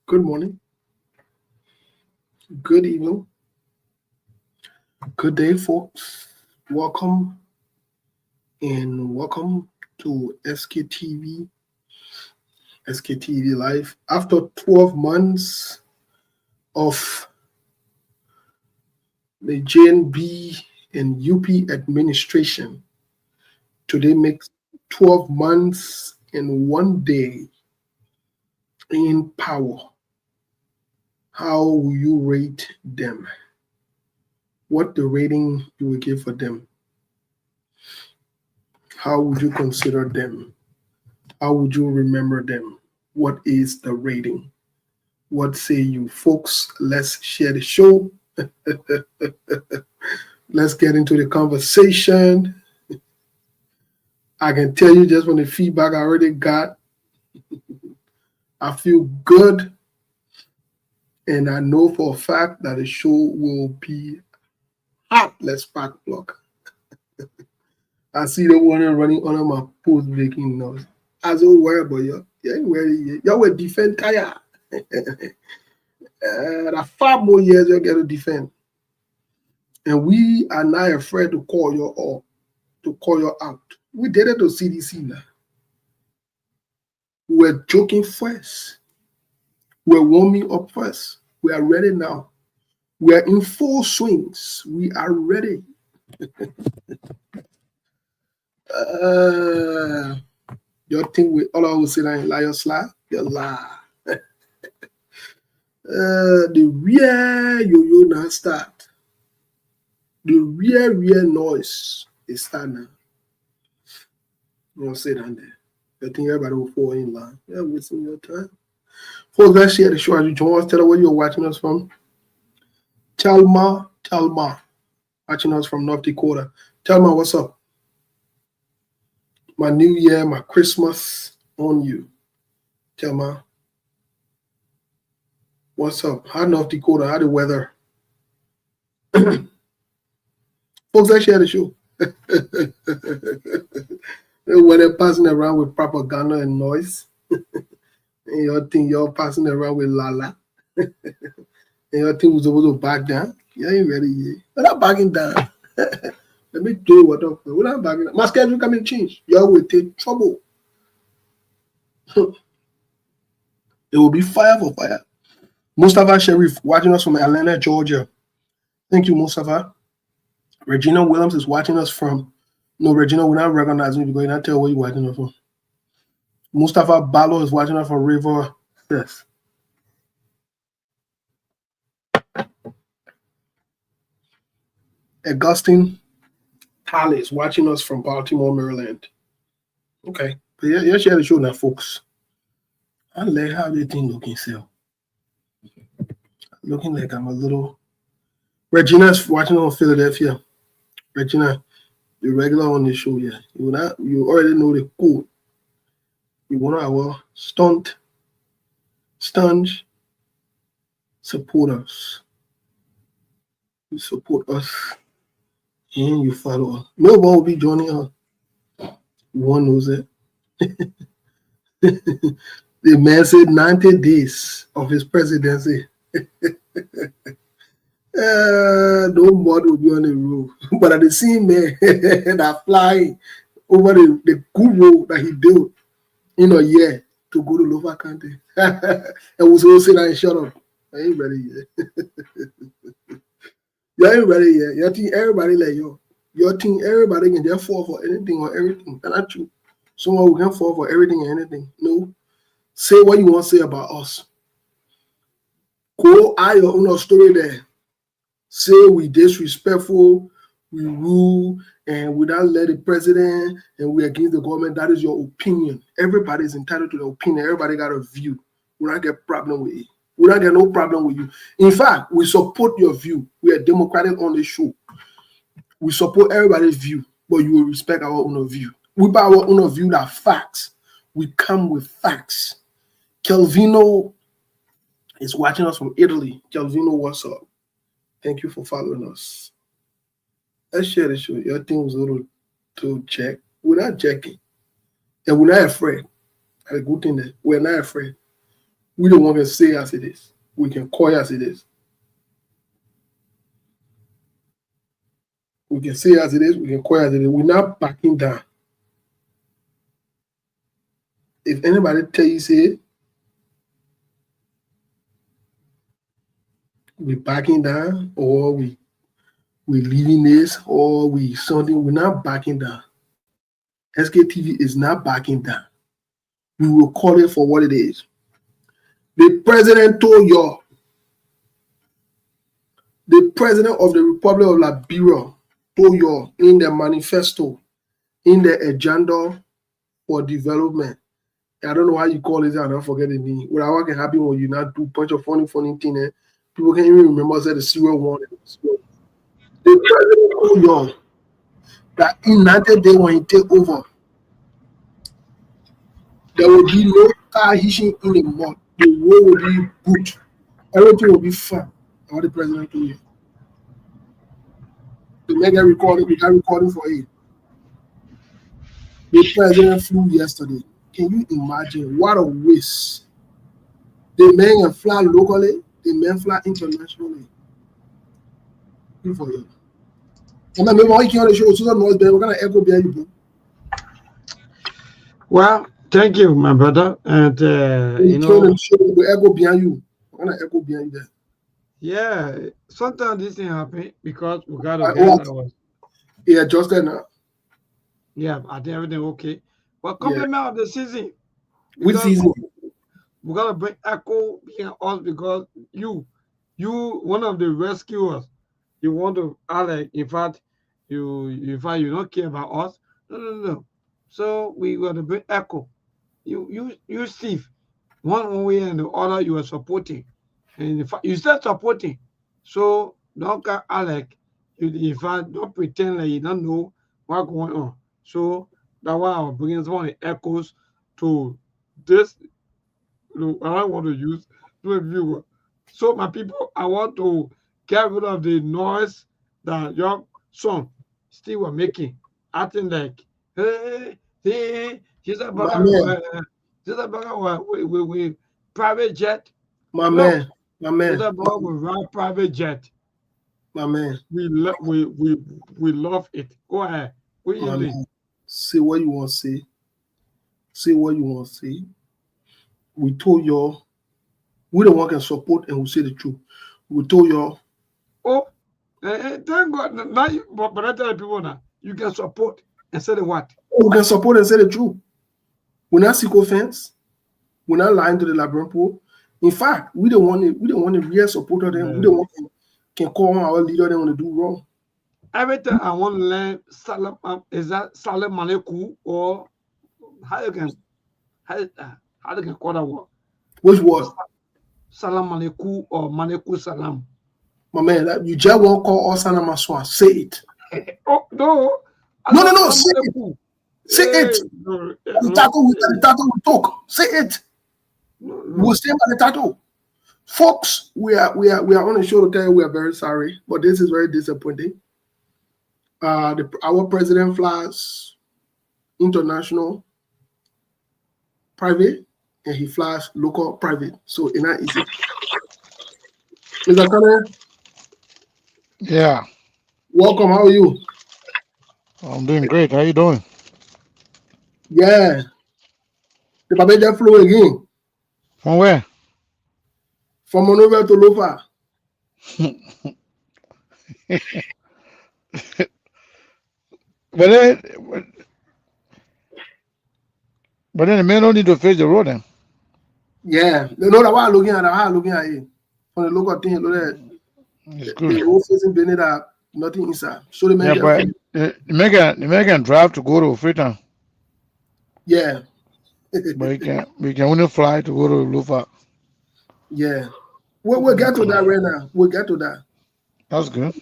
Good morning, good evening, good day, folks. Welcome to SKTV Live. After 12 months of the JNB and UP administration, today makes 12 months and 1 day in power. How will you rate them? What the rating you will give for them? How would you consider them? How would you remember them? What is the rating? What say you, folks? Let's share the show. Let's get into the conversation. I can tell you just from the feedback I already got, I feel good. And I know for a fact that the show will be hot. Let's spark plug. I see the one running under my post breaking noise. As a worry about you. You will defend Kaya. That 5 more years you'll get to defend. And we are not afraid to call you up, to call you out. We did it to CDC now. We're joking first. We're warming up first. We are ready now. We are in full swings. We are ready. Your thing with all I will say that in liar slap, you lie. The real yo-yo now start. The real noise is start now. You know, say that there. I think everybody will fall in line. Yeah, wasting your time. Folks, let's share the show as you join us. Tell us where you're watching us from. Chalma, watching us from North Dakota. Chalma, what's up? My New Year, my Christmas on you. Chalma, what's up? How North Dakota? How the weather? Folks, let's share the show. When they're passing around with propaganda and noise, and you think you're passing around with lala, and you think we're supposed to back down. You ain't ready yet. We're not backing down. Let me do what up. We're not backing down. My schedule can change. Y'all will take trouble. It will be fire for fire. Mustafa Sharif watching us from Atlanta, Georgia. Thank you, Mustafa. Regina Williams is watching us from. No, Regina, we're not recognizing you because you're not tell where you're watching us from. Mustafa Balo is watching us from River. Yes. Augustine Talley is watching us from Baltimore, Maryland. Okay. But yeah, share the show now, folks. I like how the thing looking still. Looking like I'm a little. Regina's watching on Philadelphia. Regina, you're regular on the show, yeah. You already know the code. You want our staunch supporters. You support us and you follow us. No one will be joining us. One knows it. The man said 90 days of his presidency. Nobody will be on the road. But at the same man that flying over the good road that he built in a year to go to lower country. And was all say that and shut up. I ain't ready yet. You ain't ready yet. You think everybody like you. You think everybody can just fall for anything or everything. That's not true. Someone who can fall for everything and anything. No. Say what you want to say about us. Go add your own story there. Say we disrespectful, we rule, and we don't let the president, and we against the government. That is your opinion. Everybody is entitled to their opinion. Everybody got a view. We don't get problem with it. We don't get no problem with you. In fact, we support your view. We are democratic on the show. We support everybody's view, but you will respect our own view. We buy our own view that facts. We come with facts. Kelvino is watching us from Italy. Kelvino, what's up? Thank you for following us. Let's share the show. Your thing was a little to check. We're not checking. And we're not afraid. A good thing that we're not afraid. We don't want to say as it is. We can call it as it is. We can say as it is. We can call it as it is. We're not backing down. If anybody tell you, say, we're backing down, or we leaving this, or we something, we're not backing down. SKTV is not backing down. We will call it for what it is. The president told you, the president of the Republic of Liberia told you in the manifesto, in the agenda for development. I don't know how you call it, I don't forget the name. What can happen when you not do a bunch of funny thing, and people can't even remember say the 01 and the 0. The president told you that in 90 days when he take over, there will be no car hitching in the mud. The road will be good. Everything will be fine. What the president told you. The mega recording, we got recording for it. The president flew yesterday. Can you imagine what a waste? The man can fly locally, the man fly internationally. Good for you. And then maybe I can't show so much better. We're gonna echo behind you, bro. Well, thank you, my brother. And you know, we echo behind you. We're gonna echo behind you there. Yeah, sometimes this thing happen because we gotta get our. Yeah, just there now. Yeah, I think everything okay. But compliment of the season. Which season? We gotta bring echo behind us because you one of the rescuers. You want to Alex, in fact, you don't care about us. No. So we gotta bring echo. You Steve, one way and the other you are supporting. And in fact, you start supporting. So don't get Alex. In fact, don't pretend like you don't know what's going on. So that's why I'm bringing some of the echoes to this. I want to use to a viewer. So my people, I want to get rid of the noise that your son still were making, acting like, hey, she's a with private jet. My man. She's about with ride private jet. My man. We love it. Go ahead. What you think? Say what you want to say. Say what you want to say. We told y'all, we don't want to support and we say the truth. We told y'all. Oh, thank God. Now, but I tell people now, you can support and say the what? We can support and say the truth. We're not sycophants. We're not lying to the Liberian people. In fact, we don't want to real support of them. We don't want can call our leader they want to do wrong. Every time I want to learn salam, is that salam maleku or how you can call that word? Which word? Salam maleku or maleku salam. My man, you just won't call us salam aswa. Say it. Oh no. No. Say it. Say it. The title we talk. Say it. No. We'll stay by the title. Folks, we are on the show to tell you we are very sorry, but this is very disappointing. Our president flies international private and he flies local private. So it's not easy. Mr. Connor? Yeah. Welcome. How are you? I'm doing great. How you doing? Yeah. The Papa just flew again. From where? From Monrovia to Lofa. But then the man don't need to face the road then. Yeah. You know that why I'm looking at it. From the local thing, look at It's good. the road facing Benin that nothing inside. So the man But the man can drive to go to Freetown. Yeah. But he can only fly to go to Lufa. Yeah. We'll get to that right now. We'll get to that. That's good.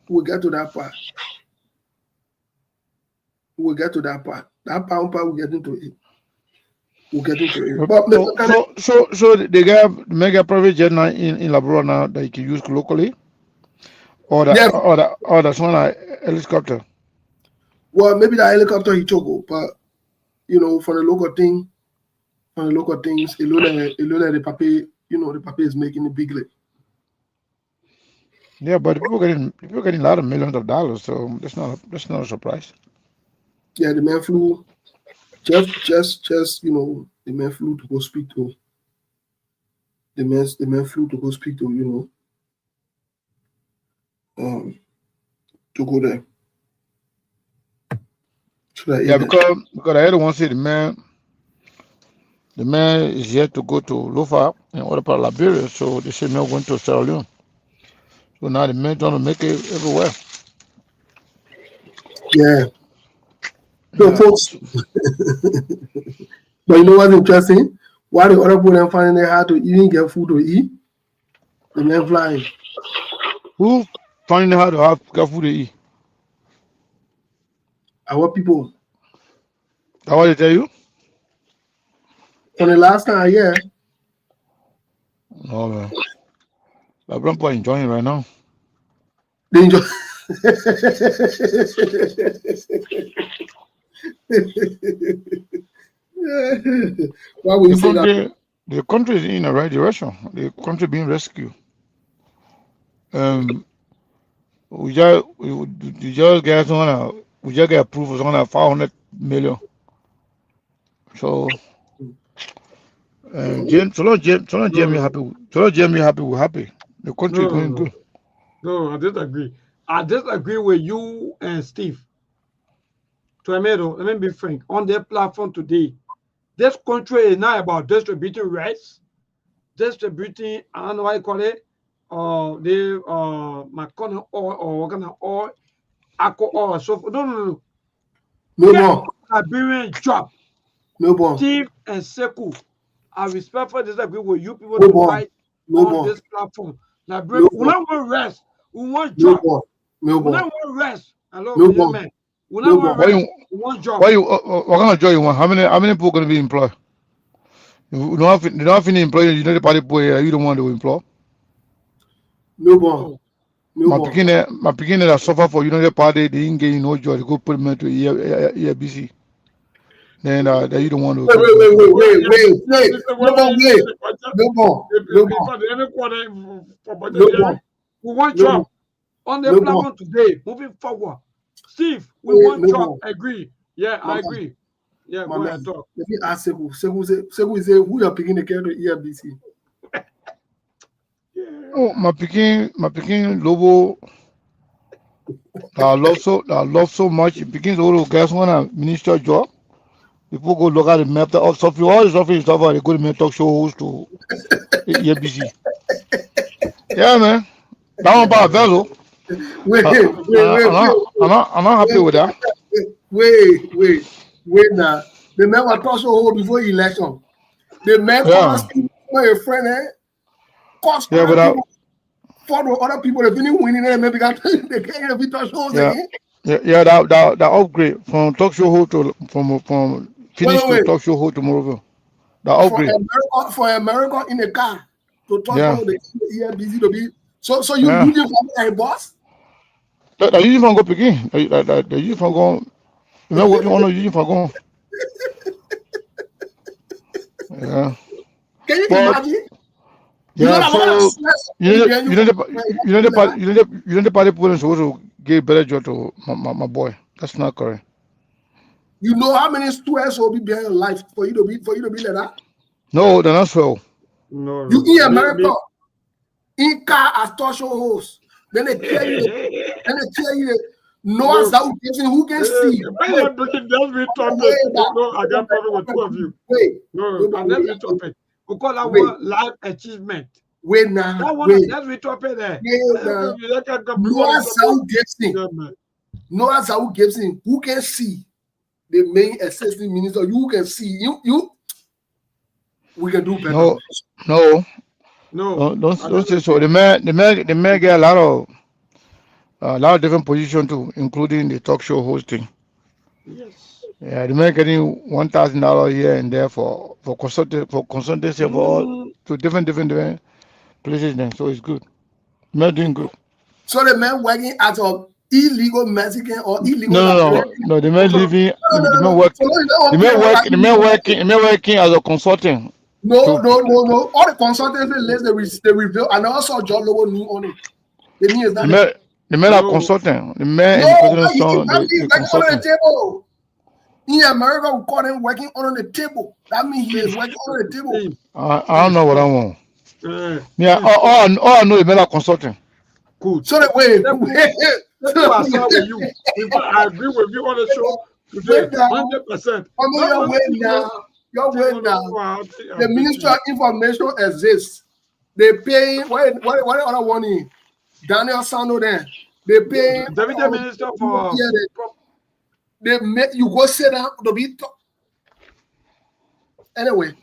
We'll get to that part. That part we'll get into it. But so they got mega private jet now in Labrador now that you can use locally, or that's one helicopter. Well, maybe the helicopter he took, but you know, for the local thing, on the local things. A lot of the papi, the papi is making the big league. Yeah, but people getting a lot of millions of dollars, so that's not a surprise. Yeah, the man flew. Just the man flew to go speak to. The man flew to go speak to to go there. Yeah, because I don't want to see the man. The man is yet to go to Lofa in other part of Liberia, so they say man went to Sierra Leone. So now the man trying to make it everywhere. Yeah. So folks, but you know what's interesting? Why the other people finding it hard to even get food to eat? The man flying. Who finding it hard to get food to eat? Our people. That's what they tell you? On the last time, yeah. No, man. My grandpa enjoying it right now. They enjoy. Why would you say that? The country is in the right direction. The country being rescued. We just get approved for 500 million. So Jamie happy. Jamie happy. We're happy. The country is going good. No, I disagree. I disagree with you and Steve. Tomato, let me be frank. On their platform today, this country is not about distributing rights, distributing, I don't know what you call it, McConnell oil or what kind of oil, alcohol, so forth. No. No more. Liberian job. No more. Steve and Sekou, I respectfully disagree with you people to fight on this platform. Liberian, we don't want rest. We want job. No we more. don't want rest. Hello, No young more. man. We don't want rest. We want job. What kind of job you want? How many people going to be employed? You don't have any employees. You know the party boy. You don't want to employ. No more. No my more. beginner that suffer for the party. They didn't get no job. They go put them into EFBC. Then you don't want to. Wait. No more. We want job on the platform today. Moving forward, Steve, we want job. Agree? Yeah, I agree. Yeah, go ahead, talk. Let me ask Sekou. Sekou say who you are picking the care to EFBC? Oh, my picking Lobo. I love so much. It begins to guess when a minister job. People go look at the map of Sophie, all the stuff they go to talk show host to EFBC. Yeah, man. That one about Velo. Wait. I'm not happy with that. Wait now. The man was talk show hold before election. The man cost for a friend, cost for other people that didn't win it, maybe they can't be talk shows again. Yeah, that upgrade from talk show hold to from finish to talk show hold tomorrow. The upgrade for America in the car to talk show the EFBC to be. So you using from a boss? That uniform go begin. The uniform go. You know what you want to uniform go? Yeah. Can you imagine? Yeah. So you know the party people supposed to give better job to my boy. That's not correct. You know how many students will be behind your life for you to be like that? No, they're not so. No. You in America, in car as talk show host. Then they tell you, Noah's out who can see. I can't problem with two of you. Let's be topic. We call that one life achievement. Wait now. That one, let's be topic there. Noah's out Gibson, who can see the main assistant minister? You can see you. We can do better. No, don't say so. The man get a lot of different positions too, including the talk show hosting. Yes. Yeah, the man getting $1,000 here and there for consultancy for to different places then. So it's good. The man doing good. So the man working as a illegal Mexican or illegal No. The man living, the man working, the man working as a consultant. No. All the consultancy list they reveal, and also John Lobo knew on it. The mean is that the man are consultant. The man and the president's son, they consultant. Table. In America, we call him working on the table. That means he is working on the table. I don't know what I want. Yeah, all I know is men are consultant. Good. So that way, I agree with you on the show today, 100%. Your way now. The Ministry of Information exists. They pay what other one is? Daniel Sano then. They pay Deputy Minister for they make you go sit down to be talk. Anyway,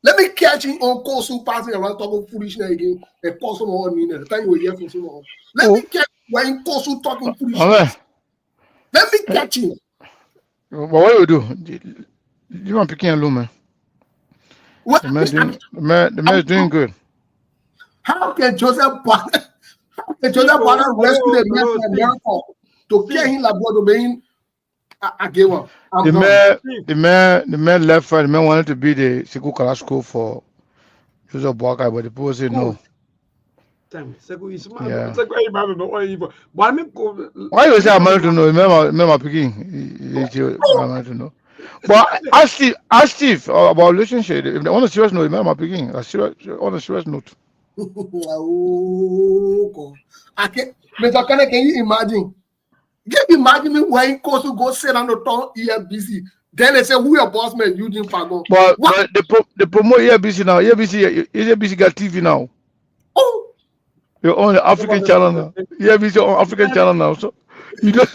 let me catch him on course who passing around talking foolishness again. A person on me. The time you will hear from someone. Let me catch why in course who talking foolishness. Let me catch him. What do you do? You want picking a lumen? The man is doing good. How can Joseph Biden rescue the man from America to get him like what being? I gave up. The man left for the man wanted to be the Sekou Kalashko for Joseph Boakai, but the people said no. Yeah. Why you say I'm married to know? Remember picking. I'm married to know. But ask Steve about relationship. If they want a serious note, remember picking. On a serious note. I can't. Mr. Kane, can you imagine? Can you imagine me when Kosu to go sit on the top EFBC? Then they say, who your boss man, Eugene Fagon? But they promote EFBC now. EFBC got TV now. Oh, you're on the African channel now. EFBC on African channel now. So you know,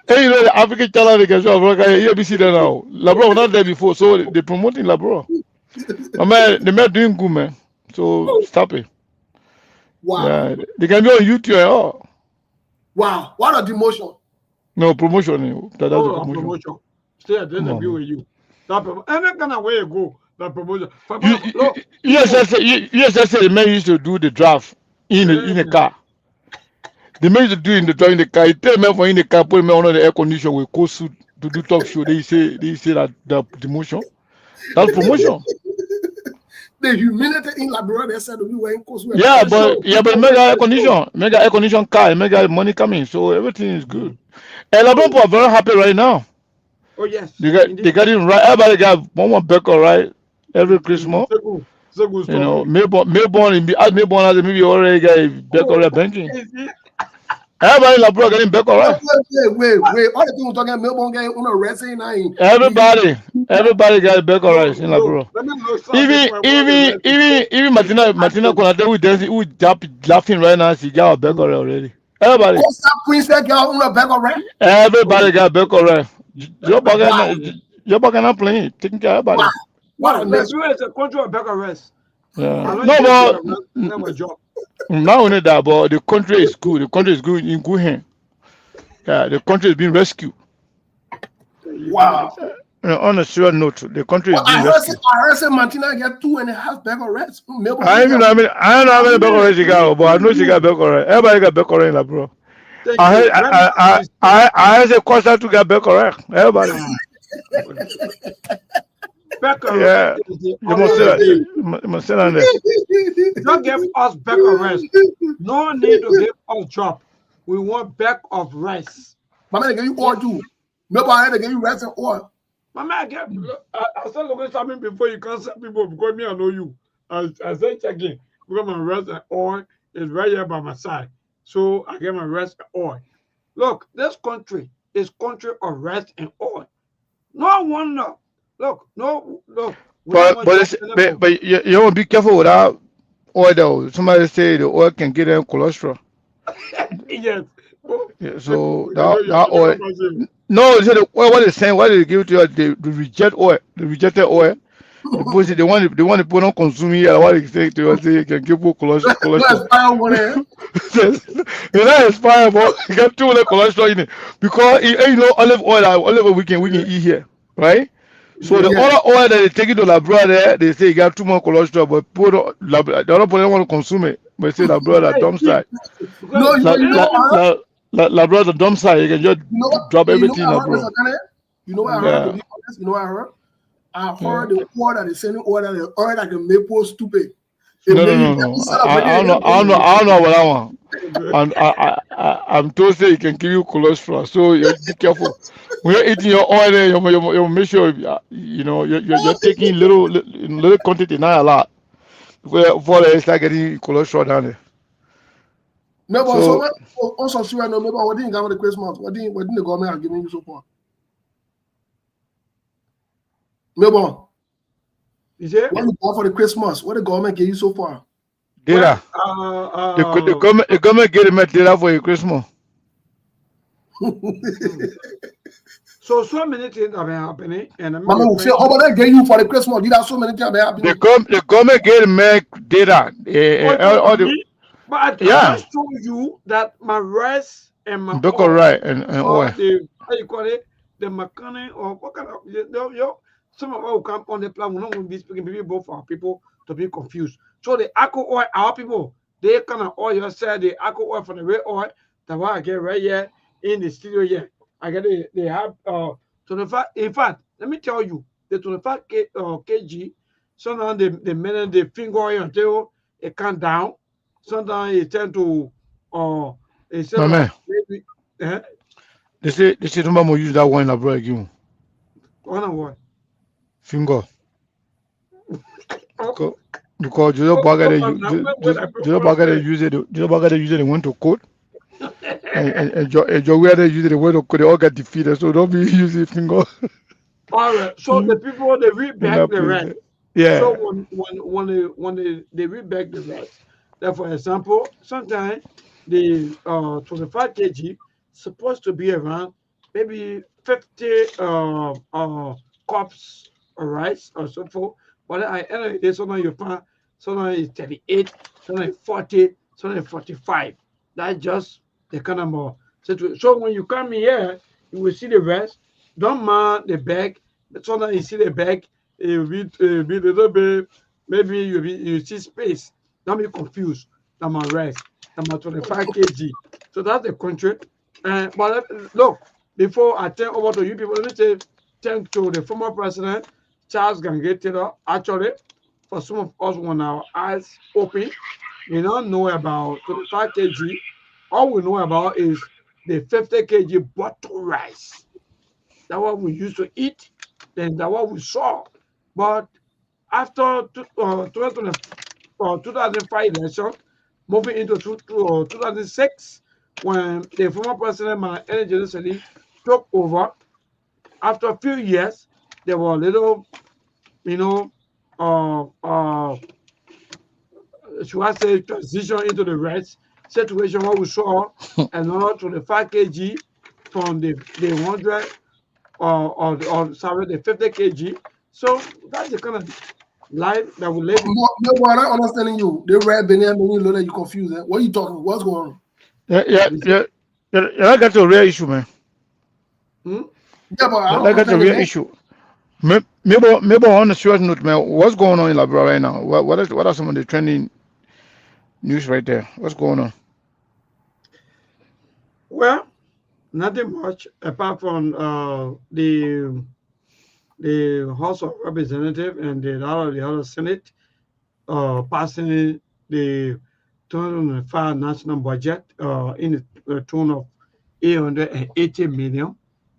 and you know the African channel they can show EFBC there now. Labro was not there before, so they promoting Labro. Man, the man doing good, man. So stop it. Wow. Yeah, they can be on YouTube and all. Wow, what a demotion. No, promotion. That's a promotion. Stay at the interview with you. And that kind of way you go, that promotion. Yes, the man used to do the draft in a car. The man used to do in the car. He tell me for in the car, put me on the air condition with coat suit to do talk show. They say that the demotion. That's promotion. The humility in Labrador, they said we were in course. Yeah, but mega air condition car, mega money coming, so everything is good. And Labrador are very happy right now. Oh yes, they got it right. Everybody got one Becker right every Christmas. You know, Melbourne has maybe already got Becker banking. Everybody in Labrador getting Becker right. Wait. All the people talking Melbourne getting on a wrestling night. Everybody got Becker right in Labrador. Even Martina Konate who dancing, who laughing right now, she got a Becker already. Everybody. Everybody got Becker right. You're not playing, taking care of everybody. What? Nigeria is a country of Becker rest. Yeah. No, but not only that, but the country is good. The country is good in good hands. Yeah, the country is being rescued. Wow. On a serious note, the country is being rescued. I heard Martina get 2.5 Becker rest. I don't know how many Becker rest she got, but I know she got Becker rest. Everybody got Becker rest, like, bro. I heard a concert to get Becker rest. Everybody. Becker yeah, you must say that. Don't give us Becker rest. No need to give us job. We want back of rest. Mama, they give you oil too. Nobody they give you rest and oil. Mama, I said look at something before you can't say people because me I know you. I said check in because my rest and oil is right here by my side. So I get my rest and oil. Look, this country is country of rest and oil. No wonder. Look. But you want to be careful with that oil though. Somebody say the oil can get them cholesterol. Yes. Yeah, so that oil. No, so the oil what they saying, what they give to you, the rejected oil. Because they want to put on consuming it, what they say to you, say can give you cholesterol. It's not expired, but you get too much cholesterol in it. Because you know olive oil we can eat here, right? So the Yeah. other oil that they take it to Labrador there, they say you got too much cholesterol, but the other person want to consume it. But say Labrador Hey, dump see, site. because You know what I heard? Labrador dump site, you can just You know what? drop You know everything in what I heard, Labrador. Mr. Kenneth? You know what I heard? To mm, Yeah, be honest, you know what I heard? I yeah. heard the oil that is sending oil that can make poor stupid. It No, no, make you no, no. instead of making I it don't know. help I don't know. you. I don't know about that one. And I'm told say it can give you cholesterol, so you be careful. When you're eating your oil, you make sure you're taking little quantity, not a lot. Before they start getting cholesterol down there. No, but so So what? Also, sure, no, maybe what didn't government the Christmas? What didn't the government have given you so far? Maybe what you see? you got for the Christmas? What the government gave you so far? Well, data. The government get them data for your Christmas. mm. So many things have been happening, and I'm Mama really will say, trying how to. about I get you for the Christmas? Did have so many things happening? The government get them data. Oh, you talking All about the me? But I yeah, just told you that my rice and my Boko oil, right and or oil. the how you call it, the mechanic, or what kind of some of us will come on the plan. We're not going to be speaking maybe both for our people to be confused. So the alcohol oil, our people, they kind of oil say the alcohol oil from the red oil. That one I get right here in the studio here. I get it. They have 25. In fact, let me tell you, the 25 kg. Sometimes they manage the finger oil until it come down. Sometimes it tend to instead My of man, maybe they say nobody more use that one in Labrador again. one on one. Finger. Oh, Because because Joseph Baga they on now, when I Joseph propose Baga they use it. Joseph Baga they use it. They went to court. And Joe where they use it. They went to court. They all got defeated. So don't be using finger all right. So the in people they read back that the place rest. there. So Yeah. when they read back the rest, that for example, sometimes the 25 kg supposed to be around maybe 50 cups of rice or so forth. But at the end of the day, sometimes you find sometimes it's 38, sometimes it's 40, sometimes it's 45. That's just the kind of situation. So when you come here, you will see the rest. Don't mind the bag. Sometimes you see the bag, it will be a little bit, maybe you see space. Don't be confused. That my rice, that my 25 kg. So that's the country. But look, before I turn over to you people, let me say thank to the former president, Charles Gange Taylor. Actually, for some of us when our eyes open, we don't know about 25 kg. All we know about is the 50 kg bottle rice. That's what we used to eat, then that's what we saw. But after 2005 election, moving into 2006, when the former president, my energy recently took over, after a few years, there were a little, you know, uh, uh, should I say, transition into the rest situation where we saw another 25 kg from the 100 or sorry, the 50 kg. So that's the kind of life that we live in. No, but I'm not understanding you. They read Benin, you know that you confused. Eh? What are you talking? What's going on? Yeah, yeah, You see? yeah. Yeah, that's a real issue, man. Hmm? Yeah, but I don't That's a understand it. real Man. issue. Maybe on a serious note, man, what's going on in Labrador right now? What are some of the trending news right there? What's going on? Well, nothing much apart from the House of Representatives and the other Senate passing the 2005 national budget in the tune of 880 million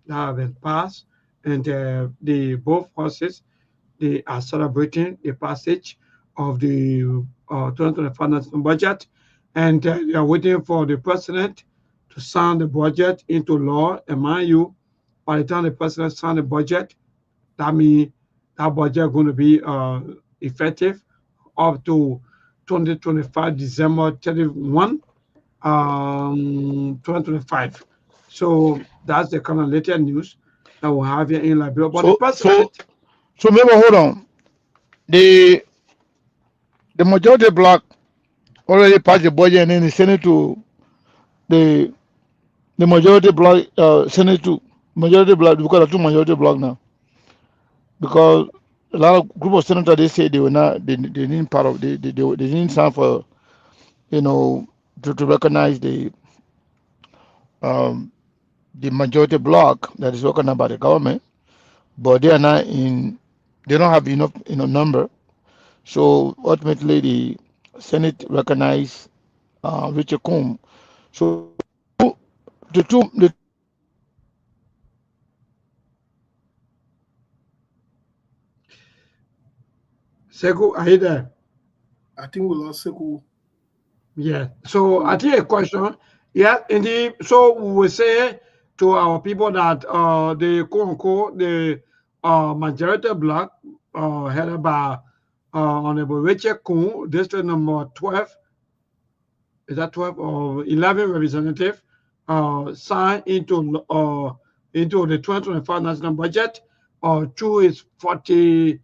that have been passed, and the both houses they are celebrating the passage of the 2025 national budget, and they are waiting for the president to sign the budget into law. And mind you, by the time the president signs the budget, that means that budget going to be effective up to 2025 December 31, 2025. So that's the kind of latest news that we have here in Liberia. But the So so president, so maybe hold on. The the majority bloc already passed the budget and then they sent it to the majority bloc Senate to majority bloc because of two majority bloc now. because a lot of group of senators they say they were not they didn't part of they didn't sign for you know to recognize um, the majority block that is recognized by the government, but they are not in they don't have enough number. So ultimately the Senate recognized Richard Combs. So the two Seku, are you there? I think we lost Sekou. Yeah. So I think a question. Yeah, indeed. So we will say to our people that the quote unquote the majority bloc headed by Honorable Richard Kuhn, district number 12, is that 12 or 11 representative signed into the 2025 national budget to its 40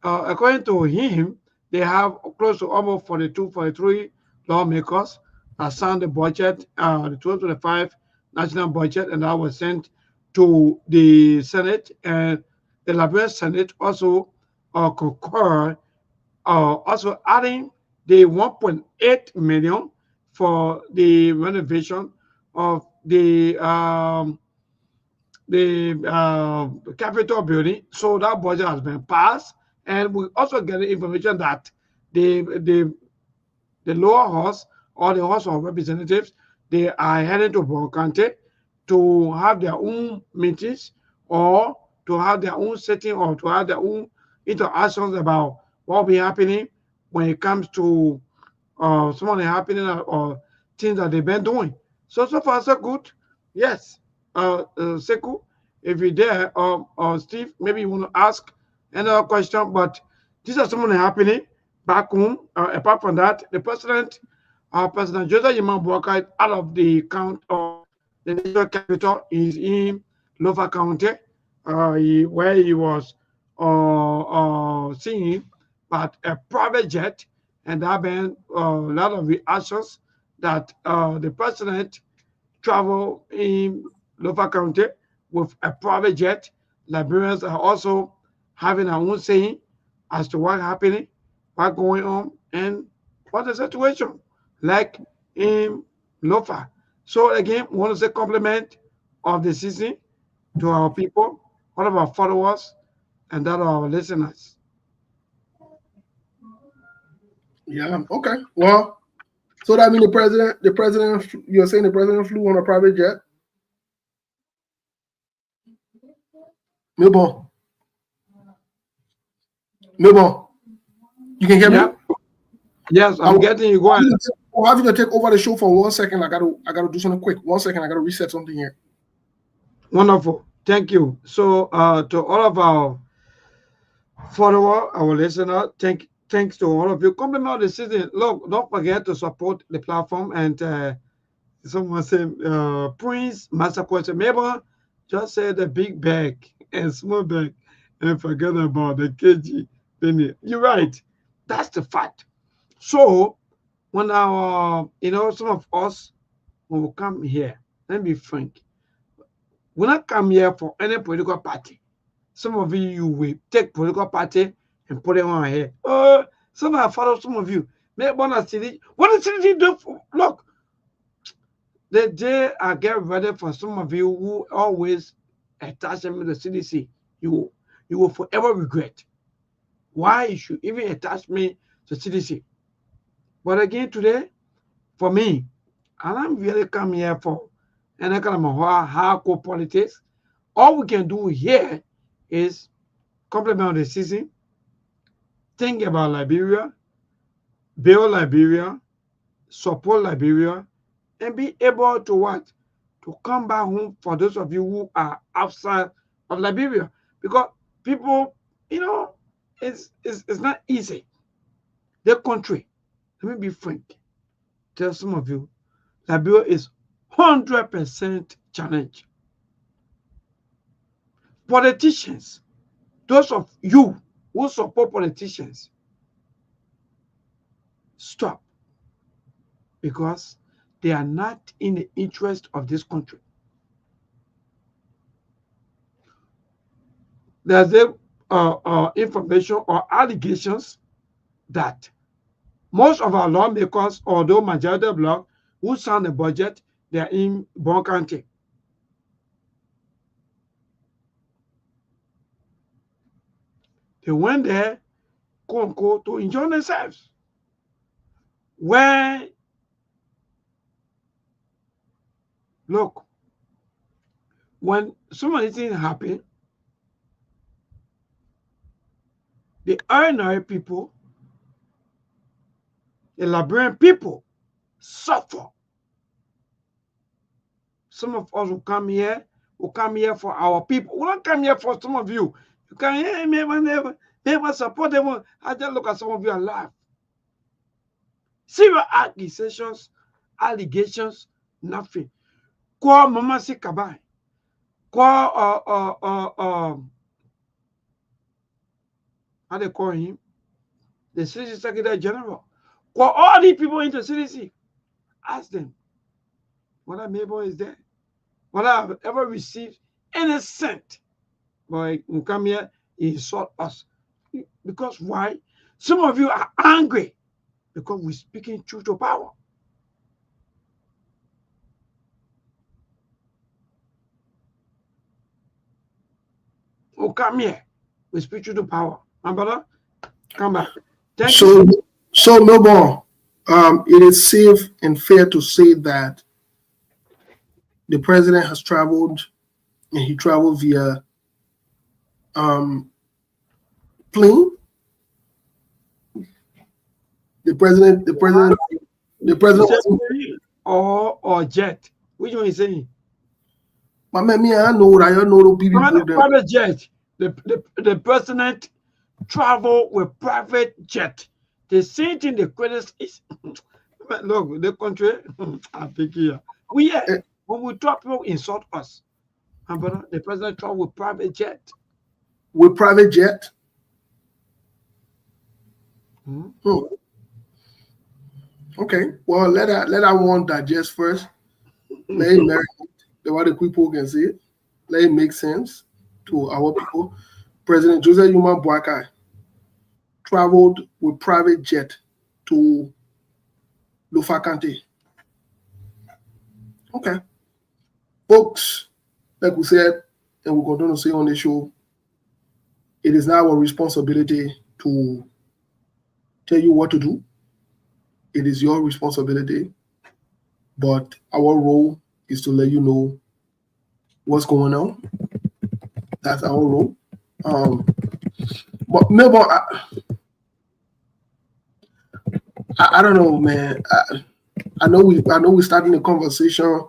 according to him they have close to almost 42 43 lawmakers that signed the budget the 2025 national budget, and that was sent to the Senate, and the Liberian Senate also concurred, also adding the 1.8 million for the renovation of the Capitol building. So that budget has been passed, and we also get the information that the the lower house or the House of Representatives, they are heading to Bon County to have their own meetings, or to have their own setting, or to have their own interactions about what will be happening when it comes to some of the happening or things that they've been doing. So so far so good. Yes. Seku, if you're there, Steve, maybe you want to ask another question, but these are some of the happening back home. Apart from that, the president, President Joseph Yimam Bouaka, out of the count of the national capital, is in Lofa County, where he was seen by a private jet, and there have been a lot of reactions that the president travel in Lofa County with a private jet. Liberians are also having their own saying as to what's happening, what's going on, and what the situation like in Lofa. So again, we want to say compliment of the season to our people, all of our followers, and that of our listeners. Yeah. Okay. Well, so that means you're saying the president flew on a private jet? Mais bon. Mais bon. You can hear me? Yeah. Yes, I I'm getting you. Go ahead. will have you to take over the show for 1 second. I gotta do something quick. 1 second. I gotta reset something here. Wonderful. Thank you. So to all of our follower, our listener, thanks to all of you. Compliment the season. Look, don't forget to support the platform. And someone said, Prince, Master Question, maybe just say the big bag and small bag and forget about the KG. You're right. That's the fact. So when some of us, when we come here, let me be frank, we not come here for any political party. Some of you will take political party and put it on here. Some I follow some of you. Make one city. What the city do? Look, the day I get ready for some of you who always attach them to the CDC. You will forever regret why you should even attach me to CDC. But again, today, for me, and I'm really come here for any kind of hardcore politics. All we can do here is complement the season, think about Liberia, build Liberia, support Liberia, and be able to what? To come back home for those of you who are outside of Liberia. Because people, it's not easy. The country, let me be frank, tell some of you, Liberia is 100% challenge. Politicians, those of you who support politicians, stop, because they are not in the interest of this country. There's a information or allegations that most of our lawmakers, although majority bloc, who sign the budget, they are in Bon County. They went there, quote unquote, to enjoy themselves. Where, look, when so many things happen, the ordinary people, the Liberian people suffer. Some of us will come here for our people. We don't come here for some of you. You can hear me, never support them. I just look at some of you and laugh. Serious accusations, allegations, nothing. Kwa Mama Sikabai. Kwa how they call him? The CDC Secretary General. Kwa all the people into CDC. Ask them whether Mabel is there. Whether I've ever received any cent. But you come here, he insult us. Because why? Some of you are angry because we're speaking truth to power. Oh, come here. We speak truth to power. My brother, come back. Thank you. So Melbourne, it is safe and fair to say that the president has traveled, and he traveled via plane. The president or jet. Which one is saying? My man, me, I know that you know the people. Private jet. The president travel with private jet. The same thing the credit is. Look, the country, I think here. When we talk, people insult us. And brother, the president travel with private jet. With private jet? Okay. Well, let that one digest first. Let it marinate. The way the people can see it. Let it make sense to our people. President Joseph Yuma Boakai traveled with private jet to Lofa County. Okay. Folks, like we said, and we continue to say on the show, it is now our responsibility to tell you what to do. It is your responsibility, but our role is to let you know what's going on. That's our role. But Melbourne, I don't know, man. I know we started the conversation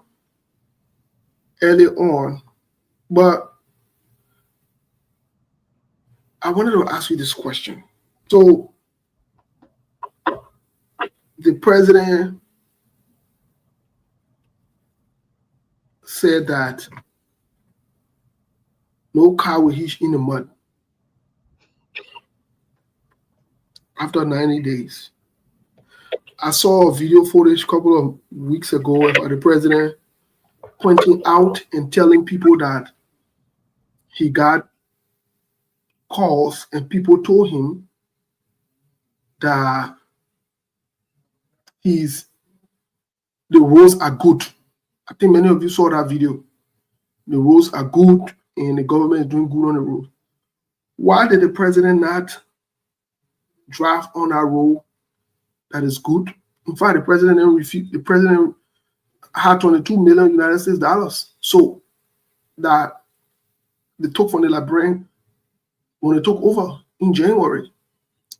early on, but I wanted to ask you this question. So the president said that no car will hitch in the mud after 90 days. I saw a video footage a couple of weeks ago of the president pointing out and telling people that he got calls and people told him that the roads are good. I think many of you saw that video. The roads are good and the government is doing good on the road. Why did the president not drive on that road that is good? In fact, the president didn't refuse. The president had $22 million United States dollars. So that they took from the Liberian when they took over in January.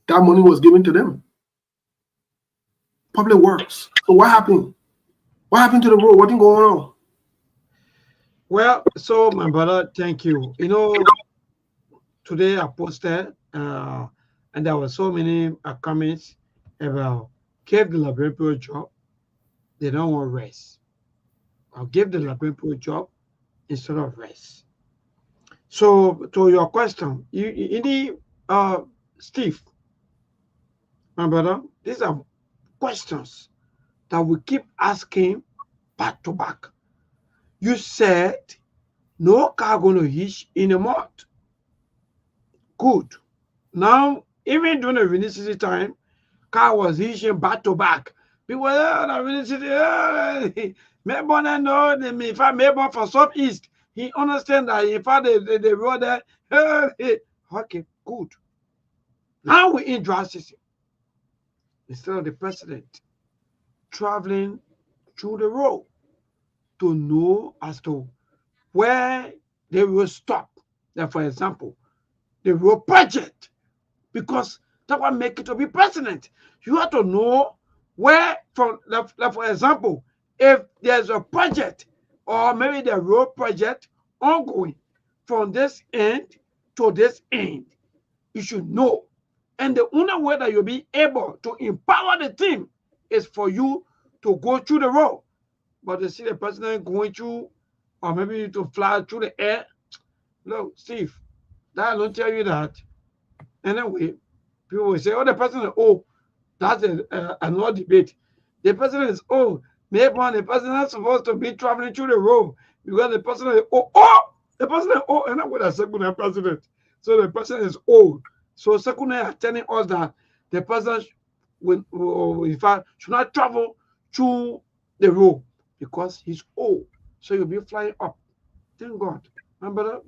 That money was given to them. Public Works. So what happened? What happened to the road? What's going on? Well, so my brother, thank you. You know, today I posted, and there were so many comments about give the Liberian people a job. They don't want rest. I'll give the Liberian people a job instead of rest. So to your question, Steve, my brother, these are questions that we keep asking back to back. You said no car going to hitch in a month. Good. Now, even during the rainy season time, car was hitching back to back. People, the rainy season, Melbourne, no, in fact, Melbourne for Southeast, he understand that in fact, the road there, okay, good. Now we're in dry season. Instead of the president traveling through the road to know as to where they will stop. Like, for example, the road budget, because that will make it to be president. You have to know where, from, like for example, if there's a project or maybe the road project ongoing from this end to this end, you should know. And the only way that you'll be able to empower the team is for you to go through the road. But to see the president going through, or maybe to fly through the air, look, Steve, that don't tell you that. Anyway, people will say, oh, the president, oh, that's another debate. The president is old. Maybe the president is supposed to be traveling through the road because the president is old. Oh, the president is old. And I'm going to say, the president. So the president is old. So Sekune are telling us that the president will, in fact, should not travel through the road because he's old. So you'll be flying up. Thank God. Remember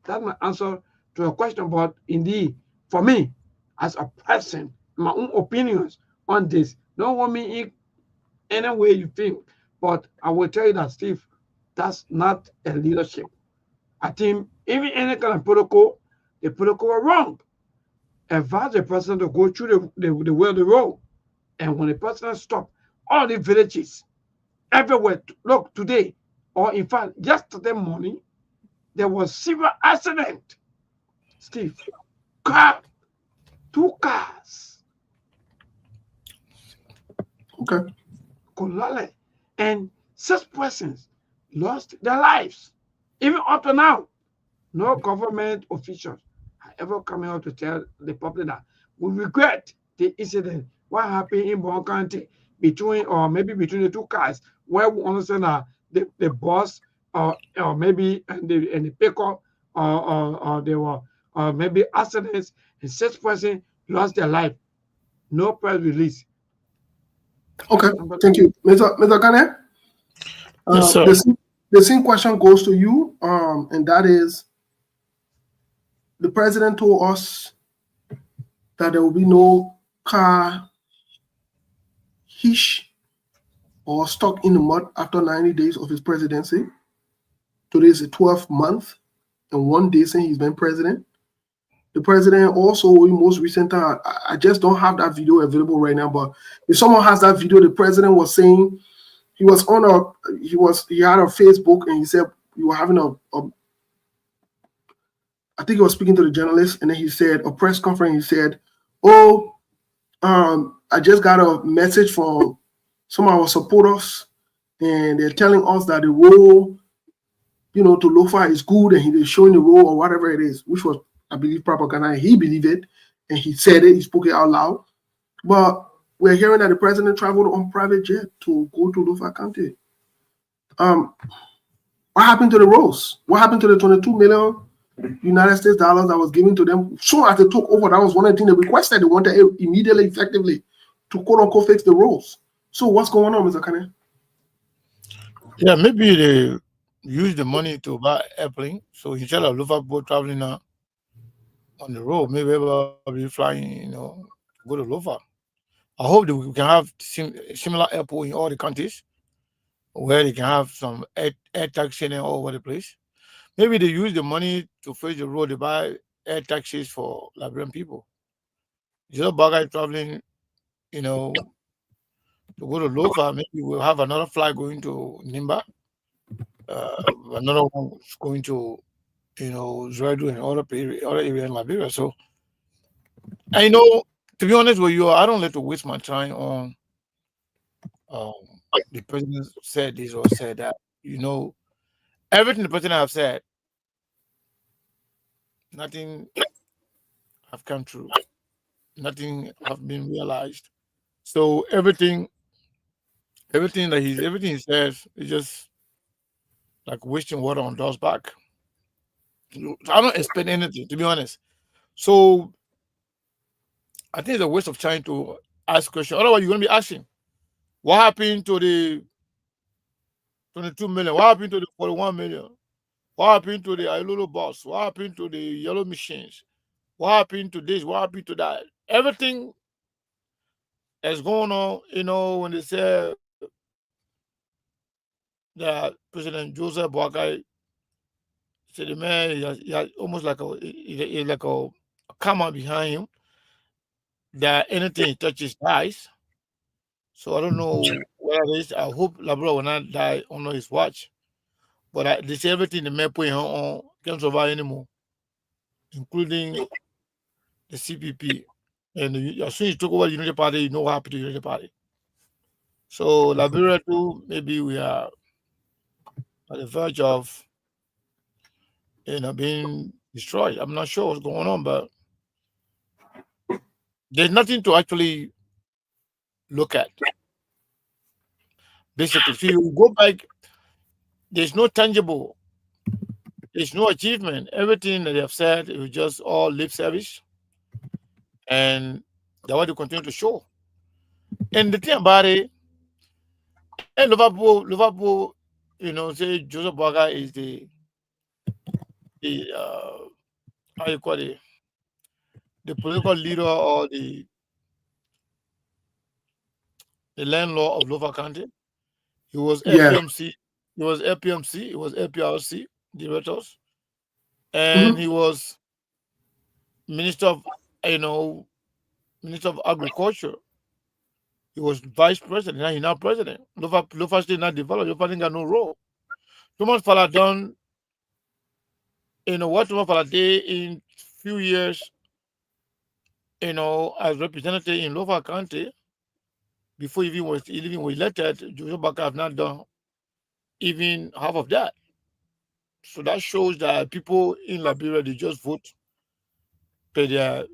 that's my answer to your question. But indeed, for me, as a person, my own opinions on this, don't want me in any way you think. But I will tell you that, Steve, that's not a leadership. I think even any kind of protocol, the protocol are wrong. Advise the person to go through the way of the road. And when the person stop, all the villages, everywhere, look, today, or in fact, yesterday morning, there was several accident. Steve, two cars Okay. collided, and 6 persons lost their lives. Even up to now, no government officials have ever come out to tell the public that we regret the incident. What happened in Bon County between, or maybe between the two cars, where we understand that the boss, or maybe and the pickup, or there were maybe accidents, and 6 persons lost their life. No press release. Okay. Thank you, Mr. Kane. Yes, sir. The same question goes to you, and that is, the president told us that there will be no car hitch or stuck in the mud after 90 days of his presidency. Today is the 12th month and 1 day since he's been president. The president also, in most recent time, I just don't have that video available right now, but if someone has that video, the president was saying he was on he had a Facebook, and he said you were having I think he was speaking to the journalist, and then he said, a press conference, he said, oh, I just got a message from some of our supporters, and they're telling us that the road, to Lofa is good, and he's showing the road or whatever it is, which was, I believe, propaganda. He believed it, and he said it, he spoke it out loud. But we're hearing that the president traveled on private jet to go to Lofa County. What happened to the roads? What happened to the 22 million United States dollars that was given to them? Soon as they took over, that was one of the things they requested. They wanted immediately, effectively, to quote unquote fix the roads. So what's going on, Mr. Kane? Yeah, maybe they use the money to buy airplane. So instead of Liverpool traveling now on the road, maybe everybody will be flying, go to Lofa. I hope that we can have similar airport in all the countries where they can have some air taxi all over the place. Maybe they use the money to face the road, they buy air taxis for Liberian people. Instead of guy traveling, to go to Lofa, maybe we'll have another flight going to Nimba, another one going to, Zredu and other area in Liberia. So, and to be honest with you, I don't like to waste my time on the president said this or said that. Everything the president have said, nothing have come true. Nothing have been realized. So everything he says is just like wasting water on Doll's back. I don't expect anything, to be honest. So I think it's a waste of time to ask questions. Otherwise, you're going to be asking, what happened to the 22 million? What happened to the 41 million? What happened to the Ilulu bus? What happened to the yellow machines? What happened to this? What happened to that? Everything that's going on, when they say that President Joseph Boakai said the man he has almost like a karma behind him that anything he touches dies. So I don't know what it is. I hope Labrador will not die under his watch. But they say everything the man put on can't survive anymore, including the CPP. And as soon as you took over the Unity Party, you know what happened to the Unity Party. So Liberia too, maybe we are at the verge of being destroyed. I'm not sure what's going on, but there's nothing to actually look at. Basically, if you go back, there's no tangible, there's no achievement. Everything that they have said is just all lip service, and they want to continue to show. And the thing about it, and Liverpool, say Joseph Boakai is the how you call it, the political leader or the landlord of Lofa County. He was Yeah. FPMC, he was LPMC, he was LPRC directors, and he was Minister of Minister of Agriculture. He was vice president. Now he's not president. Lofa State not developed. Lofa didn't got no role. Too much fella done. What too much fella did in few years. As representative in Lofa County, before he even was elected, Jojo Baka have not done even half of that. So that shows that people in Liberia, they just vote per their,